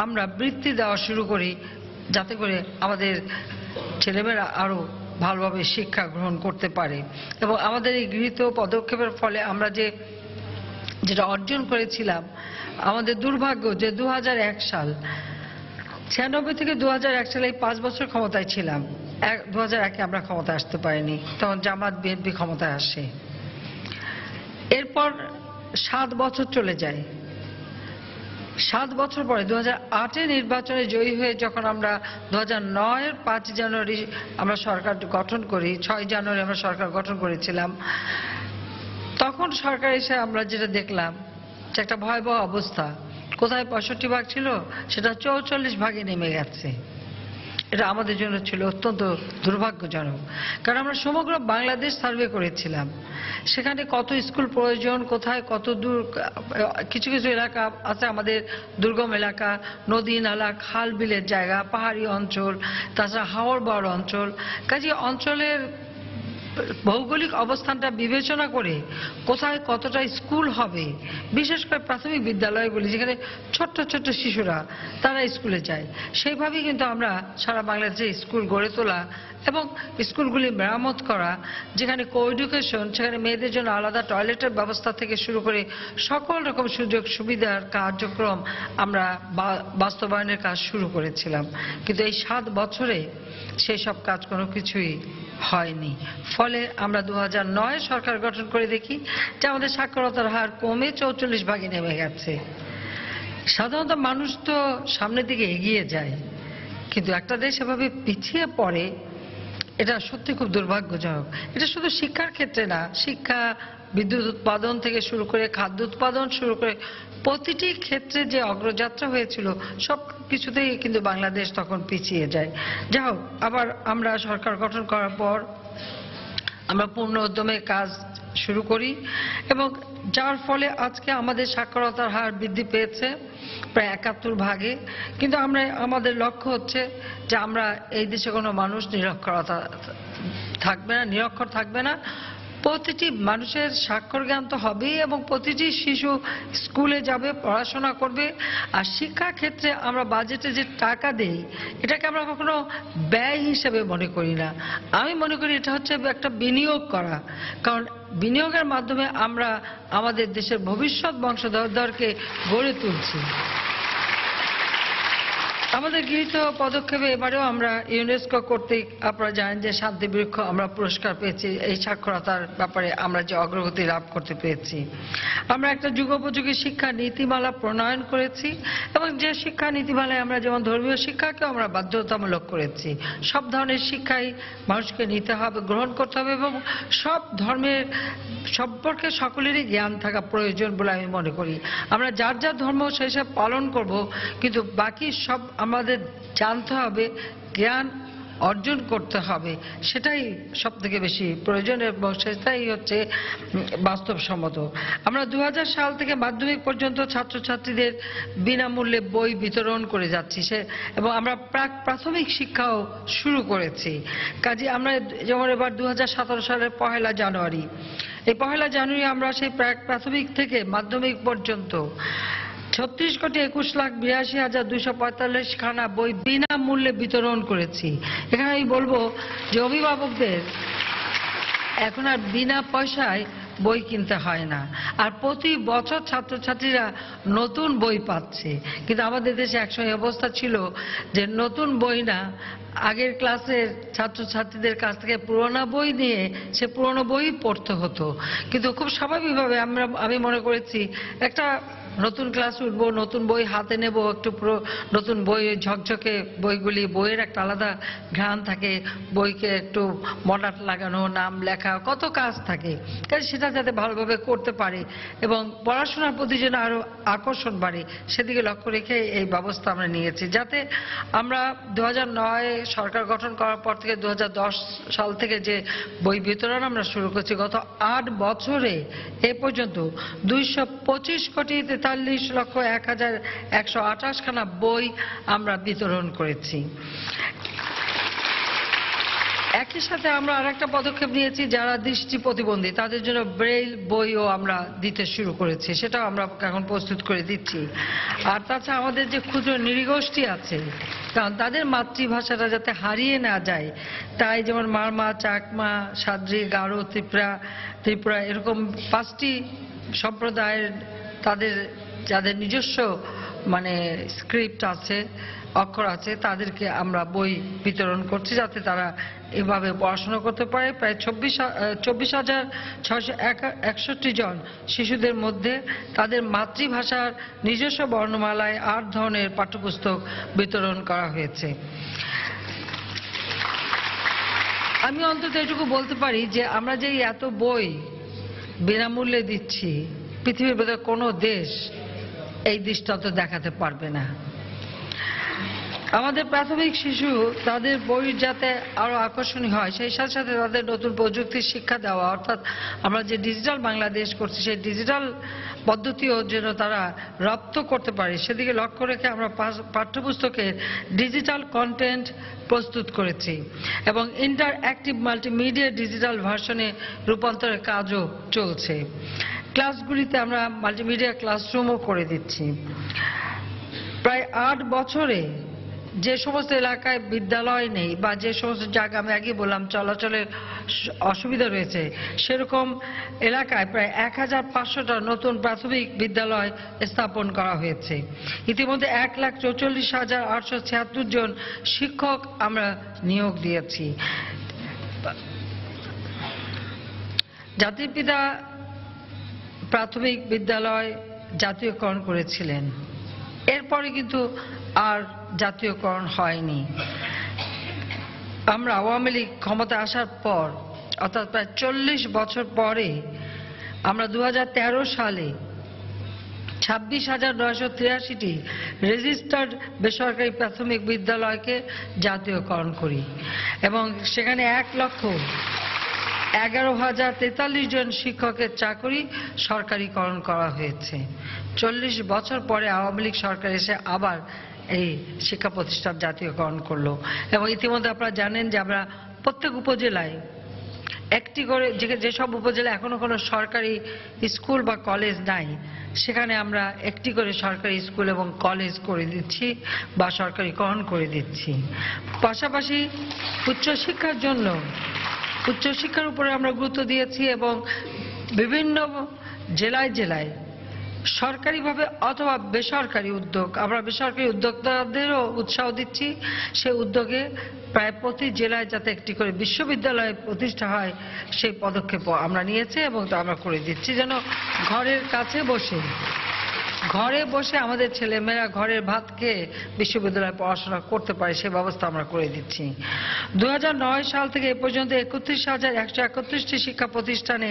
আমরা বৃত্তি দেওয়া শুরু করি, যাতে করে আমাদের ছেলেমেয়েরা আরো ভালোভাবে শিক্ষা গ্রহণ করতে পারে। এবং আমাদের এই গৃহীত পদক্ষেপের ফলে আমরা যেটা অর্জন করেছিলাম, আমাদের দুর্ভাগ্য যে 2001 সাল 96 থেকে 2001 সালে 5 বছর ক্ষমতায় ছিলাম। 2001-এ আমরা ক্ষমতায় আসতে পারিনি, তখন জামাত বিএনপি ক্ষমতায় আসে। এরপর 7 বছর চলে যায়। 7 বছর পরে 2008-এ নির্বাচনে জয়ী হয়ে যখন আমরা 2009-এর 5 জানুয়ারি আমরা সরকার গঠন করি, 6 জানুয়ারি আমরা সরকার গঠন করেছিলাম, তখন সরকার এসে আমরা যেটা দেখলাম যে একটা ভয়াবহ অবস্থা। কোথায় 65% ছিল সেটা 44% নেমে গেছে। এটা আমাদের জন্য ছিল অত্যন্ত দুর্ভাগ্যজনক, কারণ আমরা সমগ্র বাংলাদেশ সার্ভে করেছিলাম। সেখানে কত স্কুল প্রয়োজন, কোথায় কত দূর, কিছু কিছু এলাকা আছে আমাদের দুর্গম এলাকা, নদী নালা খাল বিলের জায়গা, পাহাড়ি অঞ্চল, তাছাড়া হাওড় বাওড় অঞ্চল। কাজে অঞ্চলের ভৌগোলিক অবস্থানটা বিবেচনা করে কোথায় কতটা স্কুল হবে, বিশেষ করে প্রাথমিক বিদ্যালয়গুলি যেখানে ছোট্ট ছোট্ট শিশুরা তারা স্কুলে যায়, সেইভাবেই কিন্তু আমরা সারা বাংলাদেশে স্কুল গড়ে তোলা এবং স্কুলগুলি মেরামত করা, যেখানে কো এডুকেশন, সেখানে মেয়েদের জন্য আলাদা টয়লেটের ব্যবস্থা থেকে শুরু করে সকল রকম সুযোগ সুবিধার কার্যক্রম আমরা বাস্তবায়নের কাজ শুরু করেছিলাম। কিন্তু এই 7 বছরে সেই সব কাজ কোনো কিছুই হয়নি। ফলে আমরা 2009-এ সরকার গঠন করে দেখি যে আমাদের সাক্ষরতার হার কমে 44% নেমে গেছে। সাধারণত মানুষ তো সামনের দিকে এগিয়ে যায়, কিন্তু একটা দেশ এভাবে পিছিয়ে পড়ে, এটা সত্যি খুব দুর্ভাগ্যজনক। এটা শুধু শিক্ষার ক্ষেত্রে না, শিক্ষা, বিদ্যুৎ উৎপাদন থেকে শুরু করে খাদ্য উৎপাদন শুরু করে প্রতিটি ক্ষেত্রে যে অগ্রযাত্রা হয়েছিল সব কিছুতেই কিন্তু বাংলাদেশ তখন পিছিয়ে যায়। যাই হোক, আবার আমরা সরকার গঠন করার পর আমরা পূর্ণ উদ্যমে কাজ শুরু করি এবং যার ফলে আজকে আমাদের সাক্ষরতার হার বৃদ্ধি পেয়েছে প্রায় ৭১ ভাগে। কিন্তু আমাদের লক্ষ্য হচ্ছে যে আমরা এই দেশে কোনো মানুষ নিরক্ষর থাকবে না। প্রতিটি মানুষের স্বাক্ষর জ্ঞান তো হবেই এবং প্রতিটি শিশু স্কুলে যাবে, পড়াশোনা করবে। আর শিক্ষা ক্ষেত্রে আমরা বাজেটে যে টাকা দেই এটাকে আমরা কখনো ব্যয় হিসেবে মনে করি না, আমি মনে করি এটা হচ্ছে একটা বিনিয়োগ করা। কারণ বিনিয়োগের মাধ্যমে আমরা আমাদের দেশের ভবিষ্যৎ বংশধরদেরকে গড়ে তুলছি। আমাদের গৃহীত পদক্ষেপে এবারেও আমরা ইউনেস্কো কর্তৃক, আপনারা জানেন যে শান্তিবৃক্ষ আমরা পুরস্কার পেয়েছি এই সাক্ষরতার ব্যাপারে আমরা যে অগ্রগতি লাভ করতে পেরেছি। আমরা একটা যুগোপযোগী শিক্ষা নীতিমালা প্রণয়ন করেছি এবং যে শিক্ষা নীতিমালায় আমরা যেমন ধর্মীয় শিক্ষাকেও আমরা বাধ্যতামূলক করেছি। সব ধরনের শিক্ষাই মানুষকে নিতে হবে, গ্রহণ করতে হবে এবং সব ধর্মের সম্পর্কে সকলেরই জ্ঞান থাকা প্রয়োজন বলে আমি মনে করি। আমরা যার যার ধর্ম সেসব পালন করব, কিন্তু বাকি সব আমাদের জানতে হবে, জ্ঞান অর্জন করতে হবে, সেটাই সব থেকে বেশি প্রয়োজন এবং সেটাই হচ্ছে বাস্তবসম্মত। আমরা ২০০০ সাল থেকে মাধ্যমিক পর্যন্ত ছাত্রছাত্রীদের বিনামূল্যে বই বিতরণ করে যাচ্ছি এবং আমরা প্রাথমিক শিক্ষাও শুরু করেছি। কাজে আমরা যেমন এবার ২০১৭ সালের ১লা জানুয়ারি, এই ১লা জানুয়ারি আমরা সেই প্রাথমিক থেকে মাধ্যমিক পর্যন্ত ৩৬,২১,৮২,২৪৫ খানা বই বিনামূল্যে বিতরণ করেছি। এখানে আমি বলবো যে অভিভাবকদের এখন আর বিনা পয়সায় বই কিনতে হয় না, আর প্রতি বছর ছাত্রছাত্রীরা নতুন বই পাচ্ছে। কিন্তু আমাদের দেশে একসময় অবস্থা ছিল যে নতুন বই না, আগের ক্লাসের ছাত্রছাত্রীদের কাছ থেকে পুরোনো বই নিয়ে সে পুরোনো বই পড়তে হতো। কিন্তু খুব স্বাভাবিকভাবে আমি মনে করেছি একটা নতুন ক্লাস উঠবো, নতুন বই হাতে নেব, একটু পুরো নতুন বই, ঝকঝকে বইগুলি, বইয়ের একটা আলাদা ঘ্রাণ থাকে, বইকে একটু মডার্ন লাগানো, নাম লেখা, কত কাজ থাকে, কাজে সেটা যাতে ভালোভাবে করতে পারে এবং পড়াশোনার প্রতি যেন আরো আকর্ষণ বাড়ে সেদিকে লক্ষ্য রেখে এই ব্যবস্থা আমরা নিয়েছি। যাতে আমরা ২০০৯ সরকার গঠন করার পর থেকে ২০১০ সাল থেকে যে বই বিতরণ আমরা শুরু করছি, গত ৮ বছরে এ পর্যন্ত ২২৫,৪১,১১২৮ খানা বই আমরা বিতরণ করেছি। একই সাথে আমরা আরেকটা পদক্ষেপ নিয়েছি, যারা দৃষ্টি প্রতিবন্ধী তাদের জন্য ব্রেইল বইও আমরা দিতে শুরু করেছি, সেটাও আমরা এখন প্রস্তুত করে দিচ্ছি। আর তাছাড়া আমাদের যে ক্ষুদ্র নৃগোষ্ঠী আছে, কারণ তাদের মাতৃভাষাটা যাতে হারিয়ে না যায়, তাই যেমন মারমা, চাকমা, সাদ্রি, গারো, ত্রিপুরা এরকম 5টি সম্প্রদায়ের তাদের যাদের নিজস্ব স্ক্রিপ্ট আছে, অক্ষর আছে, তাদেরকে আমরা বই বিতরণ করছি যাতে তারা এভাবে পড়াশোনা করতে পারে। প্রায় ২৪,৬৬১ জন শিশুদের মধ্যে তাদের মাতৃভাষার নিজস্ব বর্ণমালায় ৮ ধরনের পাঠ্যপুস্তক বিতরণ করা হয়েছে। আমি অন্তত এটুকু বলতে পারি যে আমরা যে এত বই বিনামূল্যে দিচ্ছি, পৃথিবীর বোধহয় কোনো দেশ এই দৃষ্টান্ত দেখাতে পারবে না। আমাদের প্রাথমিক শিশু তাদের বই যাতে আরো আকর্ষণীয় হয়, সেই সাথে সাথে তাদের নতুন প্রযুক্তির শিক্ষা দেওয়া, অর্থাৎ আমরা যে ডিজিটাল বাংলাদেশ করছি সেই ডিজিটাল পদ্ধতিও যেন তারা রপ্ত করতে পারে সেদিকে লক্ষ্য রেখে আমরা পাঠ্যপুস্তকের ডিজিটাল কন্টেন্ট প্রস্তুত করেছি এবং ইন্টারঅ্যাক্টিভ মাল্টিমিডিয়া ডিজিটাল ভার্সনে রূপান্তরের কাজও চলছে। ক্লাসগুলিতে আমরা মাল্টিমিডিয়া ক্লাসরুমও করে দিচ্ছি। প্রায় ৮ বছরে যে সমস্ত এলাকায় বিদ্যালয় নেই বা যে সমস্ত জায়গা আমি আগে বললাম চলাচলের অসুবিধা রয়েছে, সেরকম এলাকায় প্রায় ১৫০০টা নতুন প্রাথমিক বিদ্যালয় স্থাপন করা হয়েছে। ইতিমধ্যে ১,৪৪,৮৭৬ জন শিক্ষক আমরা নিয়োগ দিয়েছি। জাতির পিতা প্রাথমিক বিদ্যালয় জাতীয়করণ করেছিলেন এরপরে কিন্তু আর জাতীয়করণ হয়নি। আমরা আওয়ামী লীগ ক্ষমতা আসার পর অর্থাৎ প্রায় 40 বছর পরে আমরা 2013 সালে 26,983টি রেজিস্টার্ড বেসরকারি প্রাথমিক বিদ্যালয়কে জাতীয়করণ করি এবং সেখানে 1,11,043 জন শিক্ষকের চাকরি সরকারিকরণ করা হয়েছে। 40 বছর পরে আওয়ামী লীগ সরকার এসে আবার এই শিক্ষা প্রতিষ্ঠান জাতীয়করণ করলো এবং ইতিমধ্যে আপনারা জানেন যে আমরা প্রত্যেক উপজেলায় একটি করে, যেসব উপজেলায় এখনো কোনো সরকারি স্কুল বা কলেজ নাই সেখানে আমরা একটি করে সরকারি স্কুল এবং কলেজ করে দিচ্ছি বা সরকারিকরণ করে দিচ্ছি। পাশাপাশি উচ্চশিক্ষার জন্য উচ্চশিক্ষার উপরে আমরা গুরুত্ব দিয়েছি এবং বিভিন্ন জেলায় জেলায় সরকারিভাবে অথবা বেসরকারি উদ্যোগ, আমরা বেসরকারি উদ্যোক্তাদেরও উৎসাহ দিচ্ছি। সেই উদ্যোগে প্রায় প্রতি জেলায় যাতে একটি করে বিশ্ববিদ্যালয় প্রতিষ্ঠা হয় সেই পদক্ষেপ আমরা নিয়েছি এবং তা আমরা করে দিচ্ছি, যেন ঘরের কাছে ঘরে বসে আমাদের ছেলেমেয়েরা ঘরের ভাত খেয়ে বিশ্ববিদ্যালয়ে পড়াশোনা করতে পারে সে ব্যবস্থা আমরা করে দিচ্ছি। 2009 সাল থেকে এ পর্যন্ত 31,131টি শিক্ষা প্রতিষ্ঠানে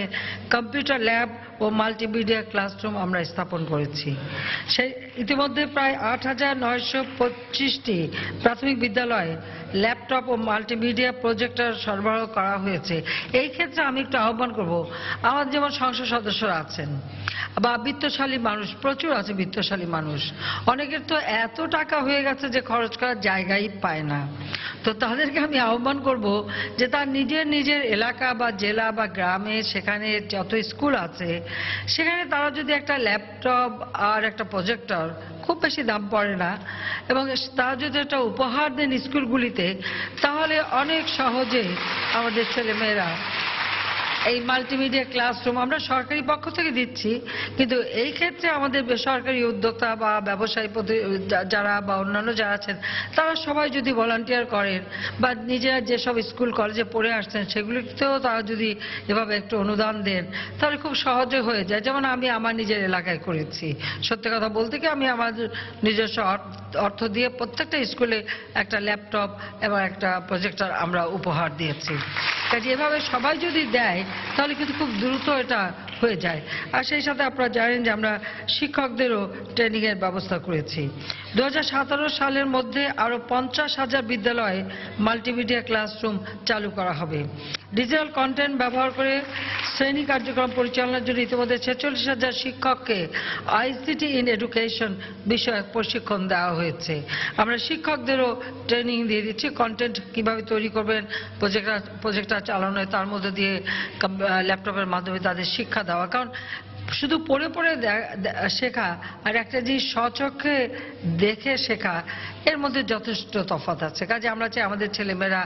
কম্পিউটার ল্যাব ও মাল্টিমিডিয়া ক্লাসরুম আমরা স্থাপন করেছি। সেই ইতিমধ্যে প্রায় 8,925টি প্রাথমিক বিদ্যালয়ে ল্যাপটপ ও মাল্টিমিডিয়া প্রজেক্টর সরবরাহ করা হয়েছে। এই ক্ষেত্রে আমি একটু আহ্বান করব, আমাদের যেমন সংসদ সদস্যরা আছেন বা বিত্তশালী মানুষ প্রচুর আছে, বিত্তশালী মানুষ অনেকের তো এত টাকা হয়ে গেছে যে খরচ করার জায়গাই পায় না। তো তাদেরকে আমি আহ্বান করব যে তার নিজের এলাকা বা জেলা বা গ্রামে সেখানে যত স্কুল আছে সেখানে তারা যদি একটা ল্যাপটপ আর একটা প্রজেক্টর, খুব বেশি দাম পড়ে না, এবং তারা যদি একটা উপহার দেন স্কুলগুলিতে, তাহলে অনেক সহজে আমাদের ছেলেমেয়েরা এই মাল্টিমিডিয়া ক্লাসরুম আমরা সরকারি পক্ষ থেকে দিচ্ছি, কিন্তু এই ক্ষেত্রে আমাদের বেসরকারি উদ্যোক্তা বা ব্যবসায়ী যারা বা অন্যান্য যারা আছেন তারা সবাই যদি ভলান্টিয়ার করেন বা নিজেরা যেসব স্কুল কলেজে পড়ে আসছেন সেগুলিতেও তারা যদি এভাবে একটু অনুদান দেন তাহলে খুব সহজে হয়ে যায়। যেমন আমি আমার নিজের এলাকায় করেছি, সত্যি কথা বলতে কি আমি আমার নিজস্ব অর্থ দিয়ে প্রত্যেকটা স্কুলে একটা ল্যাপটপ এবং একটা প্রজেক্টর আমরা উপহার দিয়েছি। কাজে এভাবে সবাই যদি দেয় তাহলে কিন্তু খুব দ্রুত এটা হয়ে যায়। আর সেই সাথে আপনারা জানেন যে আমরা শিক্ষকদেরও ট্রেনিং এর ব্যবস্থা করেছি। 2017 সালের মধ্যে আরো 50,000 বিদ্যালয়ে মাল্টিমিডিয়া ক্লাসরুম চালু করা হবে। ডিজিটাল কন্টেন্ট ব্যবহার করে শ্রেণী কার্যক্রম পরিচালনার জন্য ইতিমধ্যে 46,000 শিক্ষককে আইসিটি ইন এডুকেশন বিষয়ক প্রশিক্ষণ দেওয়া হয়েছে। আমরা শিক্ষকদেরও ট্রেনিং দিয়ে দিচ্ছি, কন্টেন্ট কিভাবে তৈরি করবেন, প্রজেক্টর চালানো হয়, তার মধ্যে দিয়ে ল্যাপটপের মাধ্যমে তাদের শিক্ষা দেওয়া। কারণ শুধু পড়ে পড়ে শেখা আর একটা জিনিস স্বচক্ষে দেখে শেখা, এর মধ্যে যথেষ্ট তফাৎ আছে। কাজে আমরা চাই আমাদের ছেলেমেয়েরা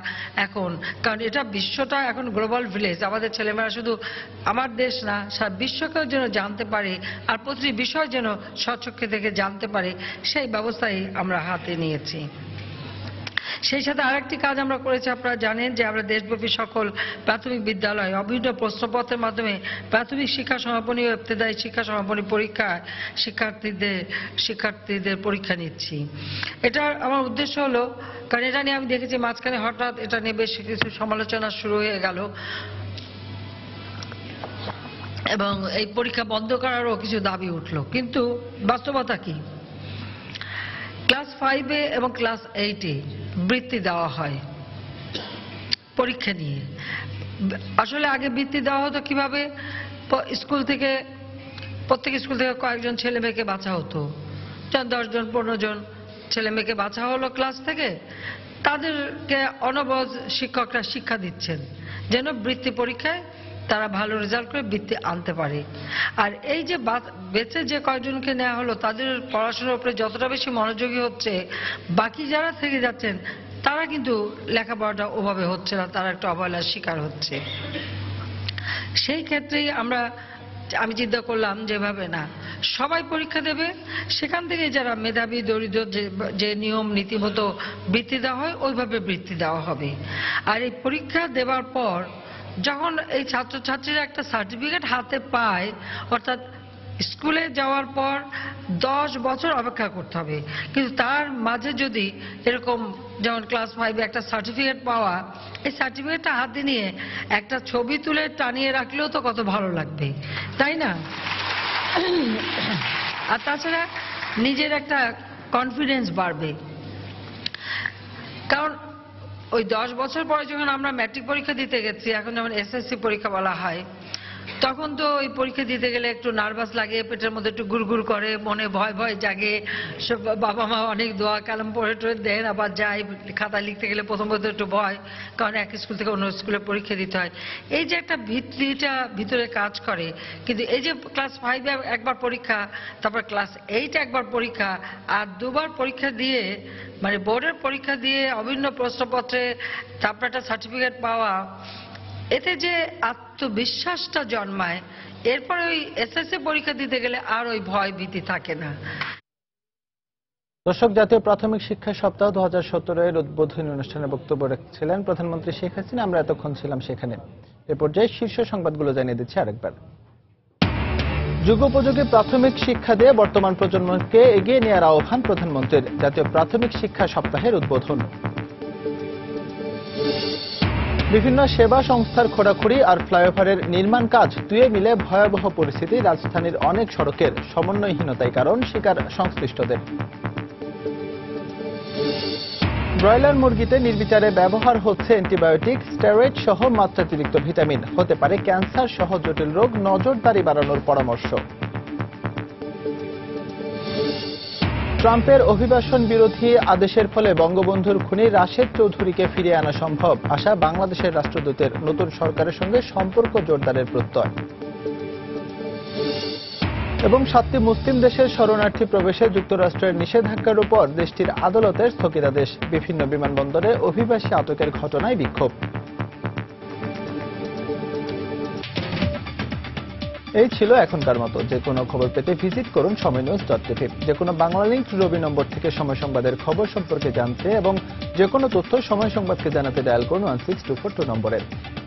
এখন, কারণ এটা বিশ্বটা এখন গ্লোবাল ভিলেজ, আমাদের ছেলেমেয়েরা শুধু আমার দেশ না সারা বিশ্বকেও যেন জানতে পারে আর প্রতিটি বিষয় যেন স্বচক্ষে দেখে জানতে পারে, সেই ব্যবস্থাই আমরা হাতে নিয়েছি। সেই সাথে আরেকটি কাজ আমরা করেছি, আপনারা জানেন যে আমরা দেশব্যাপী সকল প্রাথমিক বিদ্যালয়ে অভিন্ন প্রশ্নপত্রের মাধ্যমে প্রাথমিক শিক্ষা সমাপনী ও ইবতেদায়ী শিক্ষা সমাপনী পরীক্ষায় শিক্ষার্থীদের পরীক্ষা নিচ্ছি। এটার আমার উদ্দেশ্য হলো, কারণ এটা নিয়ে আমি দেখেছি মাঝখানে হঠাৎ এটা নিয়ে বেশ কিছু সমালোচনা শুরু হয়ে গেল এবং এই পরীক্ষা বন্ধ করারও কিছু দাবি উঠলো, কিন্তু বাস্তবতা কি? ক্লাস 5-এ এবং ক্লাস 8-এ বৃত্তি দেওয়া হয় পরীক্ষা নিয়ে। আসলে আগে বৃত্তি দেওয়া হতো কিভাবে? স্কুল থেকে, প্রত্যেক স্কুল থেকে কয়েকজন ছেলে মেয়েকে বাছা হতো, 10 জন 15 জন ছেলে মেয়েকে বাছা হলো ক্লাস থেকে, তাদেরকে অনবরত শিক্ষকরা শিক্ষা দিচ্ছেন যেন বৃত্তি পরীক্ষায় তারা ভালো রেজাল্ট করে বৃত্তি আনতে পারে। আর এই যে বেঁচে যে কয়েকজনকে নেওয়া হলো তাদের পড়াশোনার উপরে যতটা বেশি মনোযোগী হচ্ছে, বাকি যারা থেকে যাচ্ছেন তারা কিন্তু লেখাপড়াটা ওভাবে হচ্ছে না, তারা একটা অবহেলার শিকার হচ্ছে। সেই ক্ষেত্রেই আমি চিন্তা করলাম যেভাবে না সবাই পরীক্ষা দেবে, সেখান থেকে যারা মেধাবী দরিদ্র যে নিয়ম নীতিমতো বৃত্তি দেওয়া হয় ওইভাবে বৃত্তি দেওয়া হবে। আর এই পরীক্ষা দেওয়ার পর যখন এই ছাত্রছাত্রীরা একটা সার্টিফিকেট হাতে পায়, অর্থাৎ স্কুলে যাওয়ার পর 10 বছর অপেক্ষা করতে হবে, কিন্তু তার মাঝে যদি এরকম যেমন ক্লাস 5 একটা সার্টিফিকেট পাওয়া, এই সার্টিফিকেটটা হাতে নিয়ে একটা ছবি তুলে টানিয়ে রাখলেও তো কত ভালো লাগবে, তাই না? আর তাছাড়া নিজের একটা কনফিডেন্স বাড়বে, কারণ ওই 10 বছর পরে যখন আমরা ম্যাট্রিক পরীক্ষা দিতে গেছি, এখন যেমন এসএসসি পরীক্ষা বলা হয়, তখন তো ওই পরীক্ষা দিতে গেলে একটু নার্ভাস লাগে, পেটের মধ্যে একটু গুড়গুড় করে, মনে ভয় ভয় জাগে, বাবা মা অনেক দোয়া কালাম পড়ে টড়ে দেন, আবার যাই খাতা লিখতে গেলে প্রথম একটু ভয়, কারণ এক স্কুল থেকে অন্য স্কুলে পরীক্ষা দিতে হয়। এই যে একটা ভীতিটা ভিতরে কাজ করে, কিন্তু এই যে ক্লাস 5 একবার পরীক্ষা, তারপর ক্লাস 8 একবার পরীক্ষা, আর 2বার পরীক্ষা দিয়ে, মানে বোর্ডের পরীক্ষা দিয়ে অভিন্ন প্রশ্নপত্রে তারপর একটা সার্টিফিকেট পাওয়া, এতে যে আত্মবিশ্বাসটা জন্মায়, এরপরে ওই এসএসসি পরীক্ষা দিতে গেলে আর ওই ভয় ভীতি থাকে না। দর্শক, জাতীয় প্রাথমিক শিক্ষা সপ্তাহ 2017 উদ্বোধনী অনুষ্ঠানে বক্তব্য রাখছিলেন প্রধানমন্ত্রী শেখ হাসিনা। আমরা এতক্ষণ ছিলাম সেখানে। এ পর্যায়ে শীর্ষ সংবাদগুলো জানিয়ে দিচ্ছি আরেকবার। যুগোপযোগী প্রাথমিক শিক্ষা দিয়ে বর্তমান প্রজন্মকে এগিয়ে নেওয়ার আহ্বান প্রধানমন্ত্রীর। জাতীয় প্রাথমিক শিক্ষা সপ্তাহের উদ্বোধন। বিভিন্ন সেবা সংস্থার খোঁড়াখুড়ি আর ফ্লাইওভারের নির্মাণ কাজ দুয়ে মিলে ভয়াবহ পরিস্থিতি। রাজধানীর অনেক সড়কের সমন্বয়হীনতাই কারণ, স্বীকার সংশ্লিষ্টদের। ব্রয়লার মুরগিতে নির্বিচারে ব্যবহার হচ্ছে অ্যান্টিবায়োটিক, স্টেরয়েড সহ মাত্রাতিরিক্ত ভিটামিন। হতে পারে ক্যান্সার সহ জটিল রোগ, নজরদারি বাড়ানোর পরামর্শ। ট্রাম্পের অভিবাসন বিরোধী আদেশের ফলে বঙ্গবন্ধুর খুনি রাশেদ চৌধুরীকে ফিরিয়ে আনা সম্ভব, আশা বাংলাদেশের রাষ্ট্রদূতের। নতুন সরকারের সঙ্গে সম্পর্ক জোরদারের প্রত্যয়। এবং 7টি মুসলিম দেশের শরণার্থী প্রবেশে যুক্তরাষ্ট্রের নিষেধাজ্ঞার উপর দেশটির আদালতের স্থগিতাদেশ। বিভিন্ন বিমানবন্দরে অভিবাসী আটকের ঘটনায় বিক্ষোভ। এই ছিল এখনকার মতো। যে কোনো খবর পেতে ভিজিট করুন সময়নিউজ.টিভি। যে কোনো বাংলা লিংক রবি নম্বর থেকে সময় সংবাদের খবর সম্পর্কে জানতে এবং যে কোনো তথ্য সময় সংবাদকে জানাতে ডায়াল করুন 16242 নম্বরে।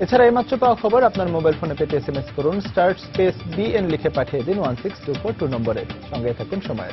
এছাড়া এইমাত্র পাওয়া খবর আপনার মোবাইল ফোনে পেতে SMS করুন *BN লিখে পাঠিয়ে দিন 16242 নম্বরে। সঙ্গে থাকুন সময়।